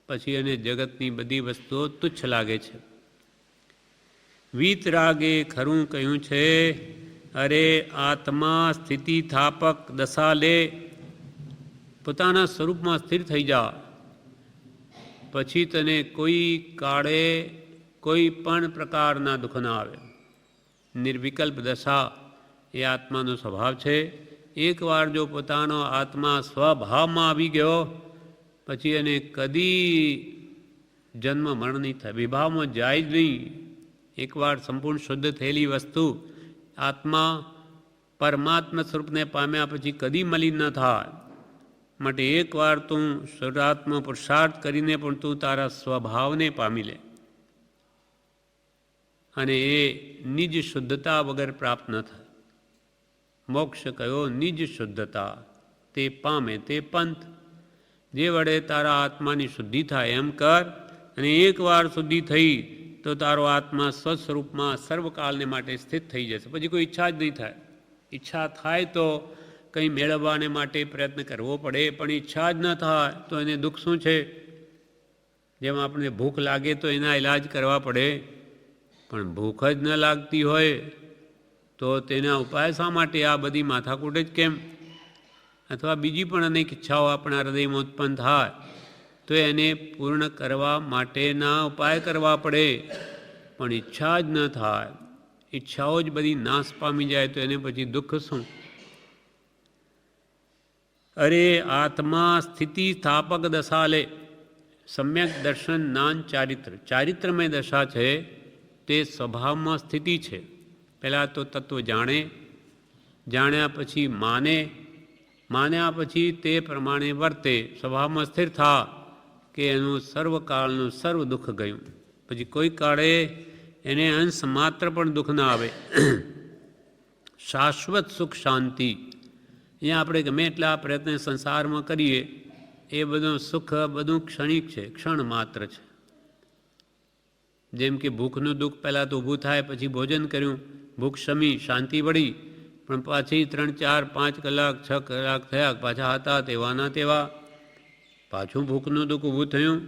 પછી એને જગતની બધી વસ્તુઓ તુચ્છ લાગે છે. વીતરાગે ખરું કહ્યું છે અરે આત્મા સ્થિતિ થાપક દશા લે. પોતાના સ્વરૂપમાં સ્થિર થઈ જા. પછી તને કોઈ કાળે કોઈ પણ પ્રકારના દુઃખ ના આવે. નિર્વિકલ્પ દશા એ આત્માનો સ્વભાવ છે. એકવાર જો પોતાનો આત્મા સ્વભાવમાં આવી ગયો પછી એને કદી જન્મ મરણ નહીં થાય, વિભાવમાં જાય જ નહીં. એકવાર સંપૂર્ણ શુદ્ધ થયેલી વસ્તુ આત્મા પરમાત્મા સ્વરૂપને પામ્યા પછી કદી મલિન ન થાય. માટે એકવાર તું સર્વાત્મ પુરુષાર્થ કરીને પણ તું તારા સ્વભાવને પામી લે, અને એ નિજ શુદ્ધતા વગર પ્રાપ્ત ન થાય. મોક્ષ કયો નિજ શુદ્ધતા, તે પામે તે પંથ. જે વડે તારા આત્માની શુદ્ધિ થાય એમ કર, અને એકવાર શુદ્ધિ થઈ તો તારો આત્મા સ્વસ્વરૂપમાં સર્વકાળને માટે સ્થિત થઈ જશે. પછી કોઈ ઈચ્છા જ નહીં થાય. ઈચ્છા થાય તો કંઈ મેળવવાને માટે પ્રયત્ન કરવો પડે, પણ ઈચ્છા જ ન થાય તો એને દુઃખ શું છે? જેમ આપણને ભૂખ લાગે તો એના ઈલાજ કરવા પડે, પણ ભૂખ જ ન લાગતી હોય તો તેના ઉપાય શા માટે? આ બધી માથાકૂટ જ કેમ? અથવા બીજી પણ અનેક ઈચ્છાઓ આપણા હૃદયમાં ઉત્પન્ન થાય તો એને પૂર્ણ કરવા માટેના ઉપાય કરવા પડે, પણ ઈચ્છા જ ન થાય. ઈચ્છાઓ જ બધી નાશ પામી જાય તો એને પછી દુઃખ શું? અરે આત્મા સ્થિતિ સ્થાપક દશા લે, સમ્યક દર્શન જ્ઞાન ચારિત્ર. ચારિત્રમય દશા છે તે સ્વભાવમાં સ્થિતિ છે. પહેલાં તો તત્વ જાણે, જાણ્યા પછી માને, માન્યા પછી તે પ્રમાણે વર્તે, સ્વભાવમાં સ્થિર થા કે એનું સર્વકાળનું સર્વ દુઃખ ગયું. પછી કોઈ કાળે એને અંશ માત્ર પણ દુઃખ ના આવે. શાશ્વત સુખ શાંતિ. અહીંયા આપણે ગમે એટલા પ્રયત્ન સંસારમાં કરીએ એ બધું સુખ બધું ક્ષણિક છે, ક્ષણ માત્ર છે. જેમ કે ભૂખનું દુઃખ પહેલાં તો ઊભું થાય, પછી ભોજન કર્યું, ભૂખ શમી, શાંતિ વળી, પણ પાછી 3, 4, 5 કલાક 6 કલાક થયા, પાછા હતા તેવાના તેવા, પાછું ભૂખનું દુઃખ ઊભું થયું.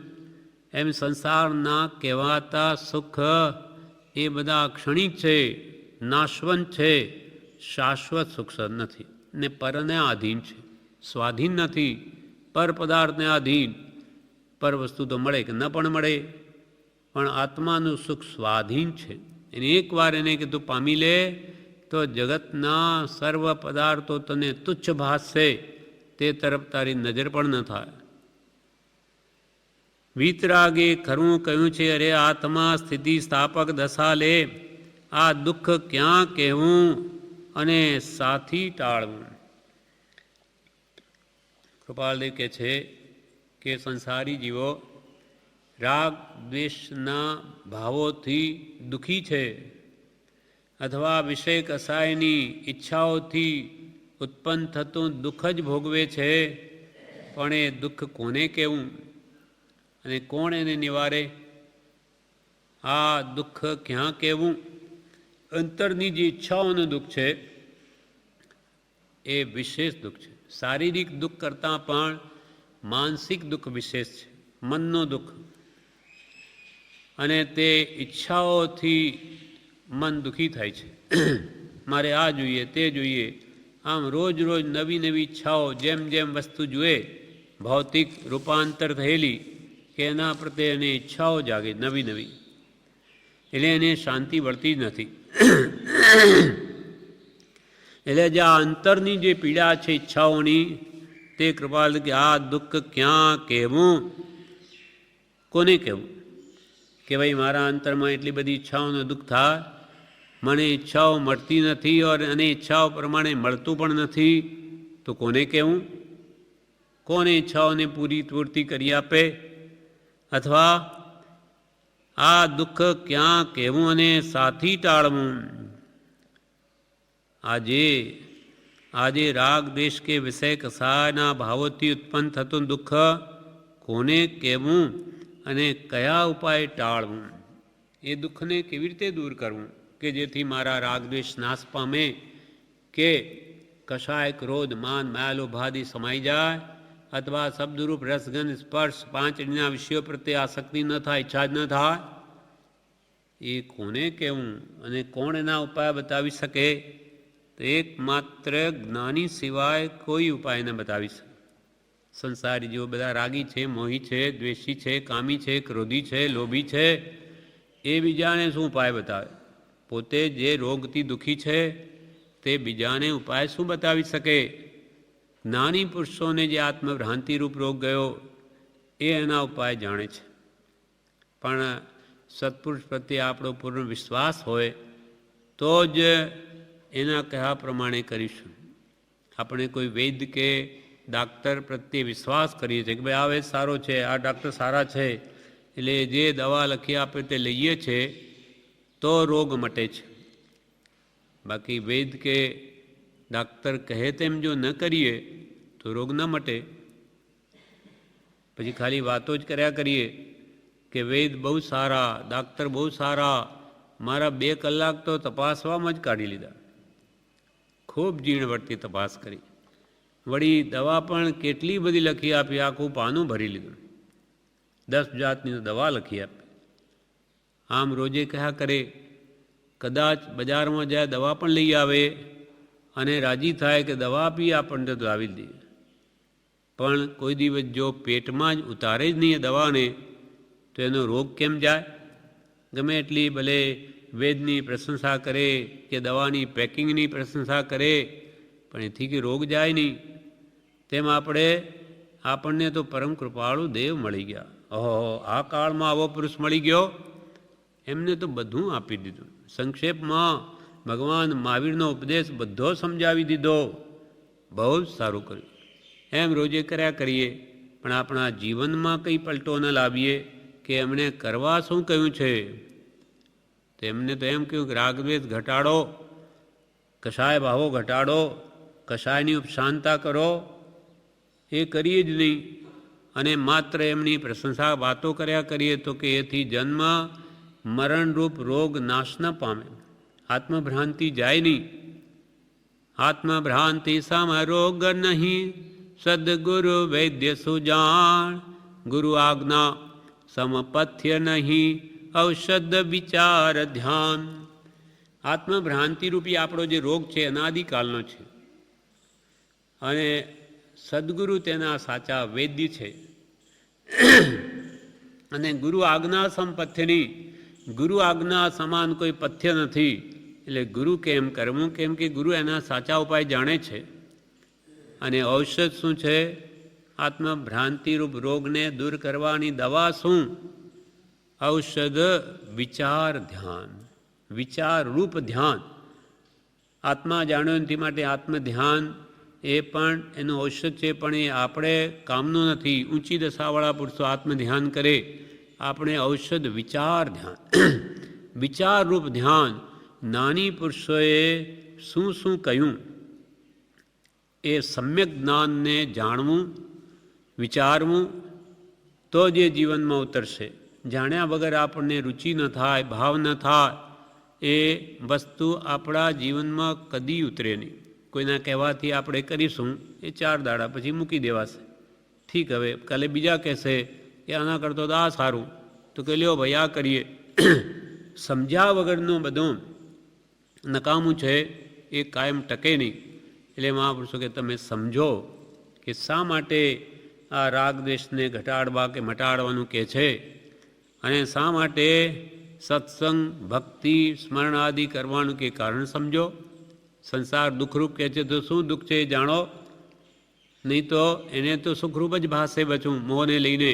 એમ સંસારના કહેવાતા સુખ એ બધા ક્ષણિક છે, નાશવંત છે, શાશ્વત સુખ નથી. ને પરને આધીન છે, સ્વાધીન નથી, પર પદાર્થને આધીન. પર વસ્તુ તો મળે કે ન પણ મળે, પણ આત્માનું સુખ સ્વાધીન છે. એને એકવાર એને કીધું પામી લે તો જગતના સર્વ પદાર્થો તને તુચ્છ ભાસશે, તે તરફ તારી નજર પણ ન થાય. વિતરાગે ખરું કહ્યું છે, અરે આત્મા સ્થિતિ સ્થાપક દશા લે, આ દુઃખ ક્યાં કહેવું અને સાથી ટાળવું. કૃપાલદેવ કહે છે કે સંસારી જીવો રાગ દ્વેષના ભાવોથી દુઃખી છે, અથવા વિષય કસાયની ઈચ્છાઓથી ઉત્પન્ન થતું દુઃખ જ ભોગવે છે. પણ એ દુઃખ કોને કહેવું અને કોણ એને નિવારે? આ દુઃખ ક્યાં કહેવું? અંતરની જે ઈચ્છાઓનું દુઃખ છે એ વિશેષ દુઃખ છે. શારીરિક દુઃખ કરતાં પણ માનસિક દુઃખ વિશેષ છે, મનનો દુઃખ. અને તે ઈચ્છાઓથી મન દુઃખી થાય છે. મારે આ જોઈએ, તે જોઈએ, આમ રોજ રોજ નવી નવી ઈચ્છાઓ, જેમ જેમ વસ્તુ જુએ ભૌતિક રૂપાંતર થયેલી કે એના પ્રત્યે એને ઈચ્છાઓ જાગે નવી નવી, એટલે એને શાંતિ વળતી જ નથી. એટલે જે આ અંતરની જે પીડા છે ઈચ્છાઓની, તે કૃપાલ કે આ દુઃખ ક્યાં કહેવું, કોને કહેવું? કે ભાઈ મારા અંતરમાં એટલી બધી ઈચ્છાઓનું દુઃખ થાય, મને ઈચ્છાઓ મળતી નથી અને ઈચ્છાઓ પ્રમાણે મળતું પણ નથી, તો કોને કહેવું? કોને ઈચ્છાઓને પૂર્તિ કરી આપે? અથવા આ દુઃખ ક્યાં કહેવું અને સાથી ટાળવું? આજે રાગ દ્વેષ કે વિષય કસાયના ભાવોથી ઉત્પન્ન થતું દુઃખ કોને કહેવું અને કયા ઉપાય ટાળવું? એ દુઃખને કેવી રીતે દૂર કરવું કે જેથી મારા રાગ દ્વેષ નાશ પામે, કે કશાય ક્રોધ માન માયા લોભાદી સમાઈ જાય, અથવા શબ્દરૂપ રસગંધ સ્પર્શ 5 ઇન્દ્રિયના વિષયો પ્રત્યે આસક્તિ ન થાય, ઈચ્છા જ ન થાય? એ કોને કહેવું અને કોણ એના ઉપાય બતાવી શકે? તો એકમાત્ર જ્ઞાની સિવાય કોઈ ઉપાય ન બતાવી શકે. સંસારી જેઓ બધા રાગી છે, મોહી છે, દ્વેષી છે, કામી છે, ક્રોધી છે, લોભી છે, એ બીજાને શું ઉપાય બતાવે? પોતે જે રોગથી દુઃખી છે તે બીજાને ઉપાય શું બતાવી શકે? જ્ઞાની પુરુષોને જે આત્મભ્રાંતિરૂપ રોગ ગયો એ એના ઉપાય જાણે છે. પણ સત્પુરુષ પ્રત્યે આપણો પૂર્ણ વિશ્વાસ હોય તો જ એના કહ્યા પ્રમાણે કરીશું. આપણે કોઈ વૈદ્ય કે ડાક્ટર પ્રત્યે વિશ્વાસ કરીએ છીએ કે ભાઈ આ વેદ સારો છે, આ ડાક્ટર સારા છે, એટલે જે દવા લખી આપે તે લઈએ છીએ તો રોગ મટે છે. બાકી વૈદ કે ડાક્ટર કહે તેમ જો ન કરીએ તો રોગ ન મટે. પછી ખાલી વાતો જ કર્યા કરીએ કે વૈદ બહુ સારા, ડાક્ટર બહુ સારા, મારા 2 કલાક તો તપાસવામાં જ કાઢી લીધા, ખૂબ ઝીણવટથી તપાસ કરી, વળી દવા પણ કેટલી બધી લખી આપી, આખું પાનું ભરી લીધું, 10 જાતની દવા લખી આપી. આમ રોજે કહ્યા કરે, કદાચ બજારમાં જાય દવા પણ લઈ આવે અને રાજી થાય કે દવા આપી આપણને તો આવી જ દઈએ, પણ કોઈ દિવસ જો પેટમાં જ ઉતારે જ નહીં દવાને તો એનો રોગ કેમ જાય? ગમે એટલી ભલે વેદની પ્રશંસા કરે કે દવાની પેકિંગની પ્રશંસા કરે, પણ એથી કે રોગ જાય નહીં. તેમ આપણને તો પરમ કૃપાળુ દેવ મળી ગયા. ઓહો, આ કાળમાં આવો પુરુષ મળી ગયો, એમને તો બધું આપી દીધું. સંક્ષેપમાં ભગવાન મહાવીરનો ઉપદેશ બધો સમજાવી દીધો, બહુ જ સારું કર્યું. એમ રોજે કર્યા કરીએ, પણ આપણા જીવનમાં કંઈ પલટો ન લાવીએ કે એમણે કરવા શું કહ્યું છે. તેમને તો એમ કહ્યું કે રાગદ્વેષ ઘટાડો, કષાય ભાવો ઘટાડો, કષાયની ઉપશાંતા કરો, એ કરીએ જ નહીં અને માત્ર એમની પ્રશંસા વાતો કર્યા કરીએ તો કે એથી જન્મ મરણરૂપ રોગ નાશ ન પામે, આત્મભ્રાંતિ જાય નહીં. આત્મભ્રાંતિ સમ રોગ નહીં, સદગુરુ વૈદ્ય સુજાણ, ગુરુ આજ્ઞા સમપથ્ય નહીં, ઔષધ વિચાર ધ્યાન. આત્મભ્રાંતિરૂપી આપણો જે રોગ છે અનાદિકાલનો છે અને સદગુરુ તેના સાચા વૈદ્ય છે. અને ગુરુ આજ્ઞા સમપથ્યની, ગુરુ આજ્ઞા સમાન કોઈ પથ્ય નથી. એટલે ગુરુ કેમ કરવું, કેમ કે ગુરુ એના સાચા ઉપાય જાણે છે. અને ઔષધ શું છે? આત્મભ્રાંતિરૂપ રોગને દૂર કરવાની દવા શું? ઔષધ વિચાર ધ્યાન, વિચારરૂપ ધ્યાન. આત્મા જાણ્યો નથી માટે આત્મધ્યાન એ પણ એનું ઔષધ છે, પણ એ આપણે કામનું નથી. ઊંચી દશાવાળા પુરુષો આત્મધ્યાન કરે, આપણે ઔષધ વિચાર ધ્યાન, વિચારરૂપ ધ્યાન. નાની પુરુષોએ શું શું કહ્યું એ સમ્યક જ્ઞાનને જાણવું, વિચારવું, તો જે જીવનમાં ઉતરશે. જાણ્યા વગર આપણને રુચિ ન થાય, ભાવ ન થાય, એ વસ્તુ આપણા જીવનમાં કદી ઉતરે નહીં. કોઈના કહેવાથી આપણે કરીશું, એ 4 દાડા પછી મૂકી દેવાશે. ઠીક, હવે કાલે બીજા કહેશે કે આના કરતો તો આ સારું, તો કે લ્યો ભાઈ આ કરીએ. સમજ્યા વગરનું બધું નકામું છે, એ કાયમ ટકે નહીં. એટલે મહાપુરુષો કે તમે સમજો કે શા માટે આ રાગદ્વેષને ઘટાડવા કે મટાડવાનું કહે છે, અને શા માટે સત્સંગ, ભક્તિ, સ્મરણ આદિ કરવાનું કે કારણ સમજો. સંસાર દુઃખરૂપ કહે છે તો શું દુઃખ છે એ જાણો, નહીં તો એને તો સુખરૂપ જ ભાસે બચું મોહને લઈને.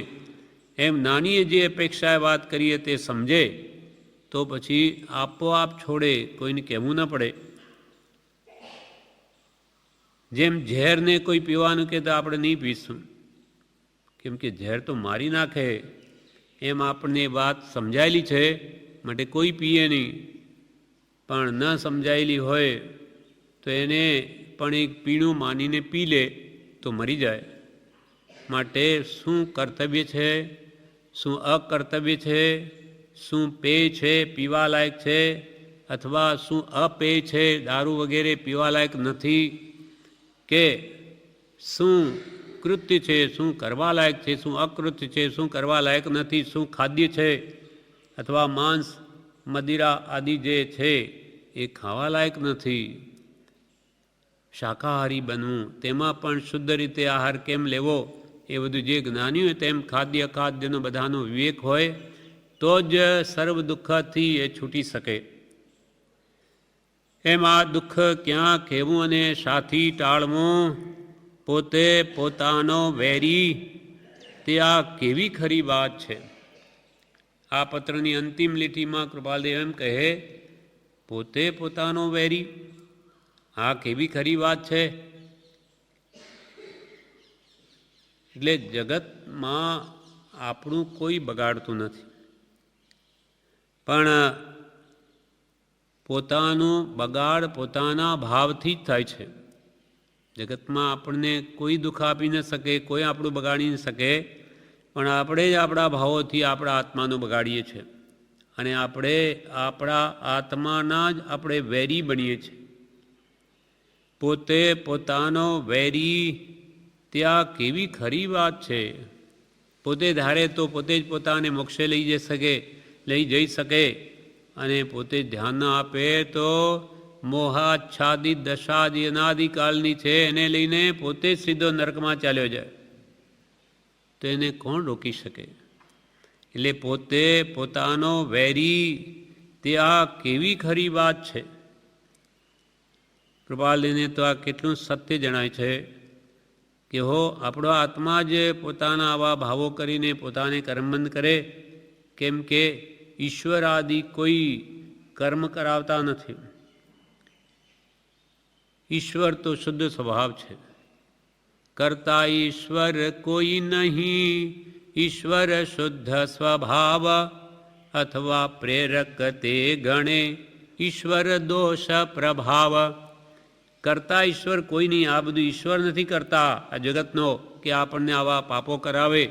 એમ નાની જે અપેક્ષાએ વાત કરીએ તે સમજે તો પછી આપોઆપ છોડે, કોઈને કહેવું ન પડે. જેમ ઝેરને કોઈ પીવાનું કહે તો આપણે નહીં પીશું, કેમ કે ઝેર તો મારી નાખે. એમ આપણને વાત સમજાયેલી છે માટે કોઈ પીએ નહીં, પણ ન સમજાયેલી હોય તો એને પણ એક પીણું માનીને પી લે તો મરી જાય. માટે શું કર્તવ્ય છે, શું અકર્તવ્ય છે, શું પેય છે પીવા લાયક છે અથવા શું અપેય છે, દારૂ વગેરે પીવા લાયક નથી, કે શું કૃત્ય છે, શું કરવા લાયક છે, શું અકૃત્ય છે, શું કરવા લાયક નથી, શું ખાદ્ય છે અથવા માંસ, મદિરા આદિ જે છે એ ખાવા લાયક નથી. શાકાહારી બનવું, તેમાં પણ શુદ્ધ રીતે આહાર કેમ લેવો, એ બધું જે જ્ઞાની હોય તેમ ખાદ્ય અખાદ્યનો બધાનો વિવેક હોય તો જ સર્વ દુઃખથી એ છૂટી શકે. એમ આ દુઃખ ક્યાં કહેવું અને સાથી ટાળવું, પોતે પોતાનો વેરી, તે આ કેવી ખરી વાત છે. આ પત્રની અંતિમ લીટીમાં કૃપાલદેવ એમ કહે, પોતે પોતાનો વેરી, આ કેવી ખરી વાત છે. એટલે જગતમાં આપણું કોઈ બગાડતું નથી, પણ પોતાનું બગાડ પોતાના ભાવથી જ થાય છે. જગતમાં આપણને કોઈ દુઃખ આપી ન શકે, કોઈ આપણું બગાડી ન શકે, પણ આપણે જ આપણા ભાવોથી આપણા આત્માનું બગાડીએ છીએ અને આપણે આપણા આત્માના જ આપણે વેરી બનીએ છીએ. પોતે પોતાનો વેરી ત્યાં કેવી ખરી વાત છે. પોતે ધારે તો પોતે જ પોતાને મોક્ષે લઈ જઈ શકે અને પોતે ધ્યાન ન આપે તો મોહાચ્છાદિત દશા જે અનાદિકાળની છે એને લઈને પોતે જ સીધો નરકમાં ચાલ્યો જાય તો એને કોણ રોકી શકે? એટલે પોતે પોતાનો વેરી તે આ કેવી ખરી વાત છે. કૃપાલજીને તો આ કેટલું સત્ય જણાય છે કે આપણો આત્મા જ પોતાના આવા ભાવો કરીને પોતાને કર્મબંધ કરે, કેમ કે ઈશ્વર આદિ કોઈ કર્મ કરાવતા નથી. ઈશ્વર તો શુદ્ધ સ્વભાવ છે. કરતા ઈશ્વર કોઈ નહીં, ઈશ્વર શુદ્ધ સ્વભાવ, અથવા પ્રેરક તે ગણે ઈશ્વર દોષ પ્રભાવ. કરતા ઈશ્વર કોઈ નહીં. આ બધું ઈશ્વર નથી કરતા આ જગતનો કે આપણને આવા પાપો કરાવે.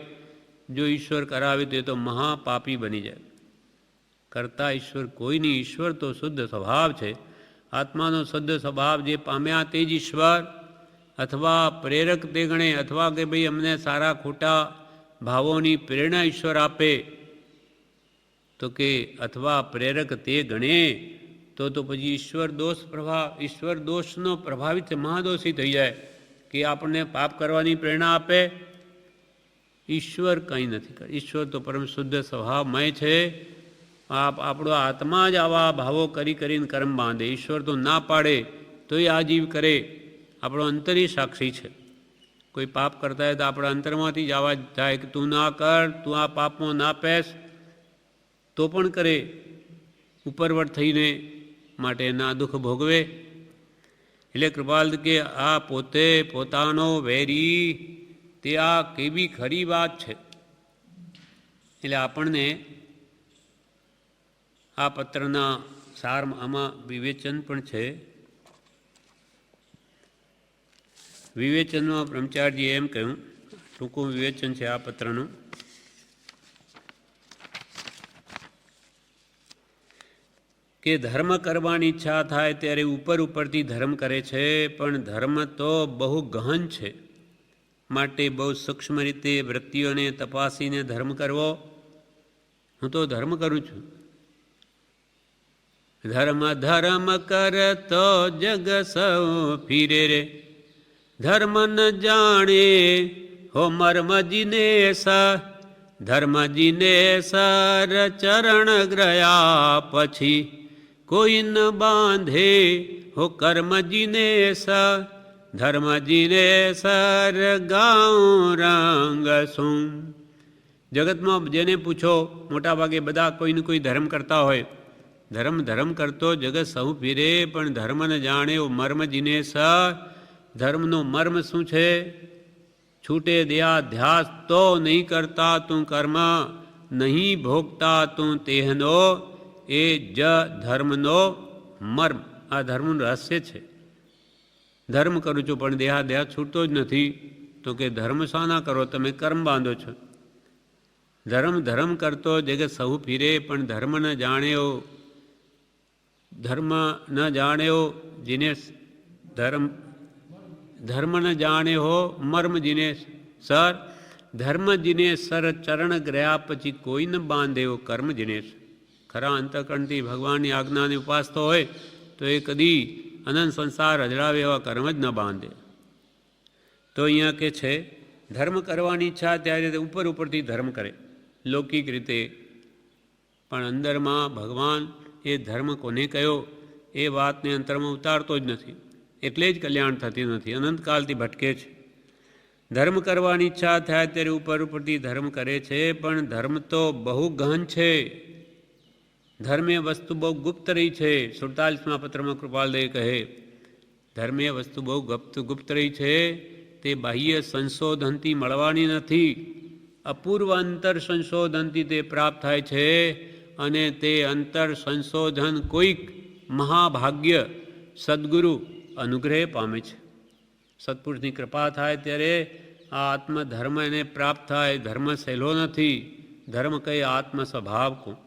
જો ઈશ્વર કરાવે તો એ તો મહાપાપી બની જાય. કરતા ઈશ્વર કોઈ નહીં, ઈશ્વર તો શુદ્ધ સ્વભાવ છે. આત્માનો શુદ્ધ સ્વભાવ જે પામ્યા તે જ ઈશ્વર, અથવા પ્રેરક તે ગણે, અથવા કે ભાઈ અમને સારા ખોટા ભાવોની પ્રેરણા ઈશ્વર આપે, તો કે અથવા પ્રેરક તે ગણે તો પછી ઈશ્વર દોષનો પ્રભાવિત મહાદોષી થઈ જાય કે આપણને પાપ કરવાની પ્રેરણા આપે. ઈશ્વર કંઈ નથી કરે. ઈશ્વર તો પરમ શુદ્ધ સ્વભાવમય છે. આપણો આત્મા જ આવા ભાવો કરીને કર્મ બાંધે. ઈશ્વર તો ના પાડે તો એ આજીવ કરે. આપણો અંતરી સાક્ષી છે. કોઈ પાપ કરતા હોય તો આપણા અંતરમાંથી જ આવાજ થાય કે તું ના કર, તું આ પાપમાં ના પેસ, તો પણ કરે ઉપરવટ થઈને, માટે એના દુઃખ ભોગવે. એટલે કૃપાલ કે આ પોતે પોતાનો વેરી તે આ કેવી ખરી વાત છે. એટલે આપણને આ પત્રના સારમાં આમાં વિવેચન પણ છે. વિવેચનમાં બ્રહ્મચારીજીએ એમ કહ્યું, ટૂંકું વિવેચન છે આ પત્રનું, કે ધર્મ કરવાની ઈચ્છા થાય ત્યારે ઉપરથી ધર્મ કરે છે, પણ ધર્મ તો બહુ ગહન છે. માટે બહુ સૂક્ષ્મ રીતે વૃત્તિઓને તપાસીને ધર્મ કરવો. હું તો ધર્મ કરું છું. ધર્મ કરતો જગ સૌ ફીરે રે, ધર્મ ન જાણે હો મર્મ જીનેશ, ધર્મ જીનેશર ચરણ ગ્રયા પછી કોઈ ન બાંધે હો કર્મ જીનેશ, ધર્મ જીનેશર ગાઉં રંગ શું. જગતમાં જેને પૂછો મોટાભાગે બધા કોઈને કોઈ ધર્મ કરતા હોય. ધર્મ કરતો જગત સૌ ફીરે, પણ ધર્મ ન જાણે ઓ મર્મ જીનેશ. ધર્મનો મર્મ શું છે? છૂટે દયા ધ્યાસ તો નહીં કરતા તું કર્મ, નહીં ભોગતા તું તેહનો, એ જ ધર્મનો મર્મ. આ ધર્મનું રહસ્ય છે. ધર્મ કરું છું પણ દેહાધ્યાસ છૂટતો જ નથી. તો કે ધર્મ શાના કરો? તમે કર્મ બાંધો છો. ધર્મ કરતો જગત સહુ ફીરે, પણ ધર્મ ન જાણ્યો જીને ધર્મ ન જાણે હો મર્મ જીને સર, ધર્મ જીનેશ સર ચરણ ગયા પછી કોઈ ન બાંધે હો કર્મ જીનેશ. ખરા અંતઃકરણથી ભગવાનની આજ્ઞાને ઉપાસતો હોય તો એ કદી અનંત સંસાર હજરાવે એવા કર્મ જ ન બાંધે. તો અહીંયા કે છે ધર્મ કરવાની ઈચ્છા ત્યારે ઉપરથી ધર્મ કરે લૌકિક રીતે, પણ અંદરમાં ભગવાન એ ધર્મ કોને કયો એ વાતને અંતરમાં ઉતારતો જ નથી. એટલે જ કલ્યાણ થતી નથી, અનંતકાલથી ભટકે છે. ધર્મ કરવાની ઈચ્છા થાય ત્યારે ઉપરથી ધર્મ કરે છે, પણ ધર્મ તો બહુ ગહન છે. ધર્મે વસ્તુ બહુ ગુપ્ત રહી છે. 47મા પત્રમાં કૃપાલદેવ કહે ધર્મે વસ્તુ બહુ ગુપ્ત રહી છે. તે બાહ્ય સંશોધનથી મળવાની નથી, અપૂર્વ અંતર સંશોધનથી તે પ્રાપ્ત થાય છે. અને તે અંતર સંશોધન કોઈક મહાભાગ્ય સદ્ગુરુ અનુગ્રહ પામે છે. સત્પુરુષની કૃપા થાય ત્યારે આ આત્મધર્મ એને પ્રાપ્ત થાય. ધર્મ સહેલો નથી. ધર્મ કંઈ આત્મ સ્વભાવ કહું,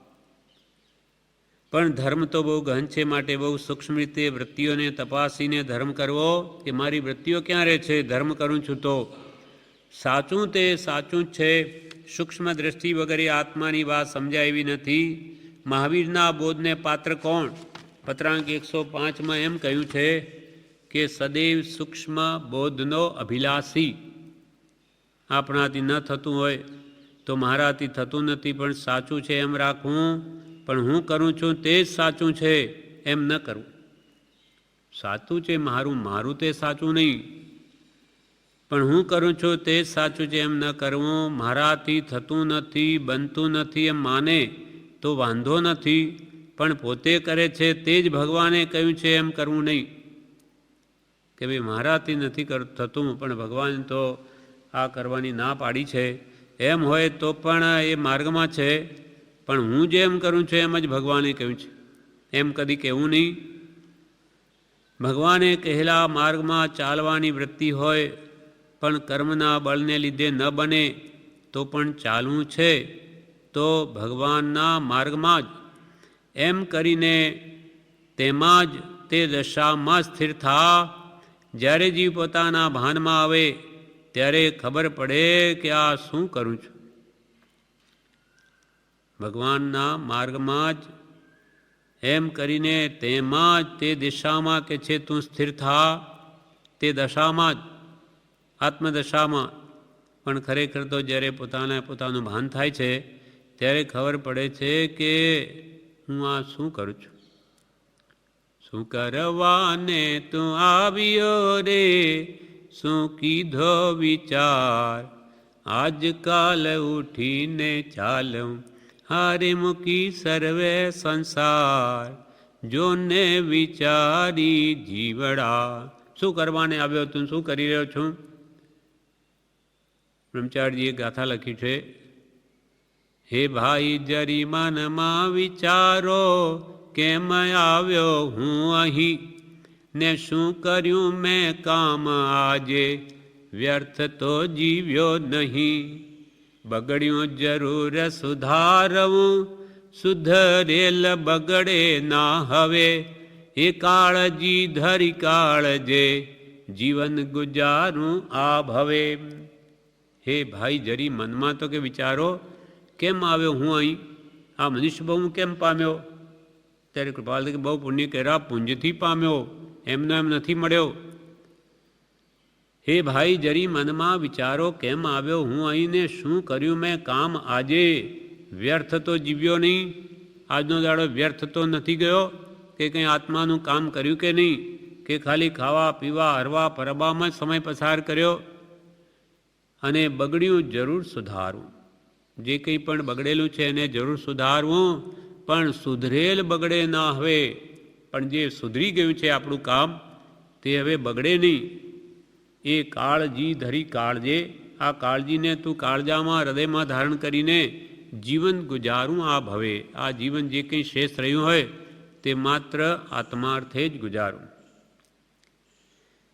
પણ ધર્મ તો બહુ ગહન છે. માટે બહુ સૂક્ષ્મ રીતે વૃત્તિઓને તપાસીને ધર્મ કરવો કે મારી વૃત્તિઓ ક્યાં રહે છે, ધર્મ કરું છું તો સાચું તે સાચું જ છે. સૂક્ષ્મ દ્રષ્ટિ વગેરે આત્માની વાત સમજાય એવી નથી. મહાવીરના બોધને પાત્ર કોણ? પત્રાંક 105માં એમ કહ્યું છે કે સદૈવ સૂક્ષ્મ બોધનો અભિલાષી. આપણાથી ન થતું હોય તો મારાથી થતું નથી, પણ સાચું છે એમ રાખવું. પણ હું કરું છું તે જ સાચું છે એમ ન કરવું. સાચું છે મારું તે સાચું નહીં, પણ હું કરું છું તે જ સાચું છે એમ ન કરવું. મારાથી થતું નથી, બનતું નથી એમ માને તો વાંધો નથી, પણ પોતે કરે છે તે જ ભગવાને કહ્યું છે એમ કરવું નહીં. કે ભાઈ મારાથી નથી થતું પણ ભગવાન તો આ કરવાની ના પાડી છે, એમ હોય તો પણ એ માર્ગમાં છે. પણ હું જેમ કરું છું એમ જ ભગવાને કહ્યું છે એમ કદી કહેવું નહીં. ભગવાને કહેલા માર્ગમાં ચાલવાની વૃત્તિ હોય પણ કર્મના બળને લીધે ન બને તો પણ ચાલવું છે તો ભગવાનના માર્ગમાં જ, એમ કરીને તેમાં જ તે દશામાં સ્થિર થા. જ્યારે જીવ પોતાના ભાનમાં આવે ત્યારે ખબર પડે કે આ શું કરું છું. ભગવાનના માર્ગમાં જ, એમ કરીને તેમાં જ તે દિશામાં કે છે તું સ્થિર થા. તે દશામાં જ, આત્મદશામાં. પણ ખરેખર તો જ્યારે પોતાનું ભાન થાય છે ત્યારે ખબર પડે છે કે હું આ શું કરું છું. શું કરવાને તું આવ્યો રે, શું કીધો વિચાર, આજકાલ ઉઠીને ચાલઉં હારે મૂકી સર્વે સંસાર, જોને વિચારી જીવડા. શું કરવાને આવ્યો તું, શું કરી રહ્યો છું? બ્રહ્મચારીજીએ ગાથા લખી છે, હે ભાઈ જરી મનમાં વિચારો, કેમ આવ્યો હું અહીં, ને શું કર્યું મેં કામ આજે, વ્યર્થ તો જીવ્યો નહીં. બગડ્યું જરૂર સુધારવું, સુધરેલ બગડે ના હવે, એ કાળજી ધરી કાળજે, જીવન ગુજારું આ ભવે. હે ભાઈ જરી મનમાં તો કે વિચારો, કેમ આવ્યો હું અહીં, આ મનુષ્ય બહુ કેમ પામ્યો? ત્યારે કૃપાલ કે બહુ પુણ્ય કર્યા, પુંજથી પામ્યો, એમનો એમ નથી મળ્યો. હે ભાઈ જરી મનમાં વિચારો, કેમ આવ્યો હું અહીં, ને શું કર્યું મેં કામ આજે, વ્યર્થ તો જીવ્યો નહીં. આજનો દાડો વ્યર્થ તો નથી ગયો કે કંઈ આત્માનું કામ કર્યું કે નહીં, કે ખાલી ખાવા પીવા હરવા ફરવામાં જ સમય પસાર કર્યો. અને બગડ્યું જરૂર સુધારવું. જે કંઈ પણ બગડેલું છે એને જરૂર સુધારવું, પણ સુધરેલ બગડે ના હવે. પણ જે સુધરી ગયું છે આપણું કામ તે હવે બગડે નહીં. એ કાળજી ધરી કાળજે, આ કાળજીને તું કાળજામાં હૃદયમાં ધારણ કરીને જીવન ગુજારું આ ભવે. આ જીવન જે કંઈ શેષ રહ્યું હોય તે માત્ર આત્માર્થે જ ગુજારું.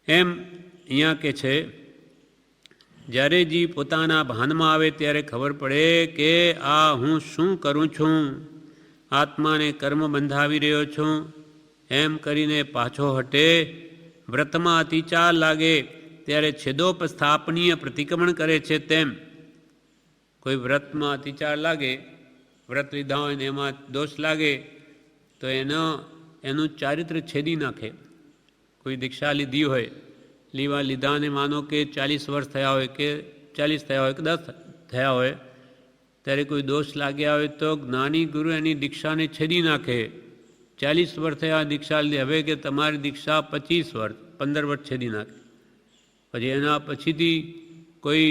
એમ અહીંયા કે છે, જ્યારે જીવ પોતાના ભાનમાં આવે ત્યારે ખબર પડે કે આ હું શું કરું છું, આત્માને કર્મ બંધાવી રહ્યો છું. એમ કરીને પાછો હટે. વ્રતમાં અતિચાર લાગે ત્યારે છેદોપસ્થાપનીય પ્રતિક્રમણ કરે છે. તેમ કોઈ વ્રતમાં અતિચાર લાગે, વ્રત લીધા હોય ને એમાં દોષ લાગે તો એનું ચારિત્ર છેદી નાખે. કોઈ દીક્ષા લીધી હોય, લીધાને માનો કે 40 વર્ષ થયા હોય કે 40 થયા હોય કે 10 થયા હોય, ત્યારે કોઈ દોષ લાગ્યા હોય તો જ્ઞાની ગુરુ એની દીક્ષાને છેદી નાખે. 40 વર્ષ થયા દીક્ષા લીધી, હવે કે તમારી દીક્ષા 25 વર્ષ 15 વર્ષ છેદી નાખે. પછી એના પછીથી કોઈ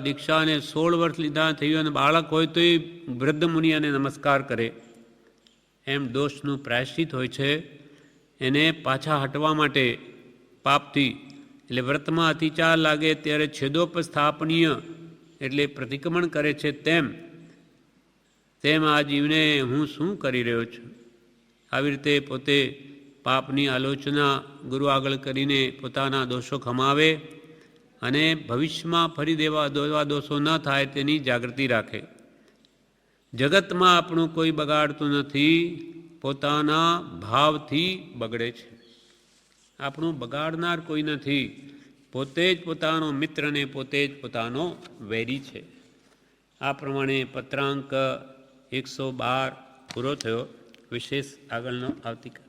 દીક્ષાને 16 વર્ષ લીધા થયું અને બાળક હોય તો એ વૃદ્ધ મુનિ એને નમસ્કાર કરે. એમ દોષનું પ્રાયશ્ચિત હોય છે. એને પાછા હટવા માટે પાપથી એટલે વ્રતમાં અતિચાર લાગે ત્યારે છેદોપસ્થાપનીય એટલે પ્રતિક્રમણ કરે છે તેમ આ જીવને હું શું કરી રહ્યો છું. આવી રીતે પોતે પાપની આલોચના ગુરુ આગળ કરીને પોતાના દોષો ખમાવે અને ભવિષ્યમાં ફરી દેવા દોષો ન થાય તેની જાગૃતિ રાખે. જગતમાં આપણું કોઈ બગાડતું નથી, પોતાના ભાવથી બગડે છે. આપણું બગાડનાર કોઈ નથી, પોતે જ પોતાનો મિત્ર ને પોતે જ પોતાનો વૈરી છે. આ પ્રમાણે પત્રાંક 112 પૂરો થયો. વિશેષ આગળનો આવતીકાલ.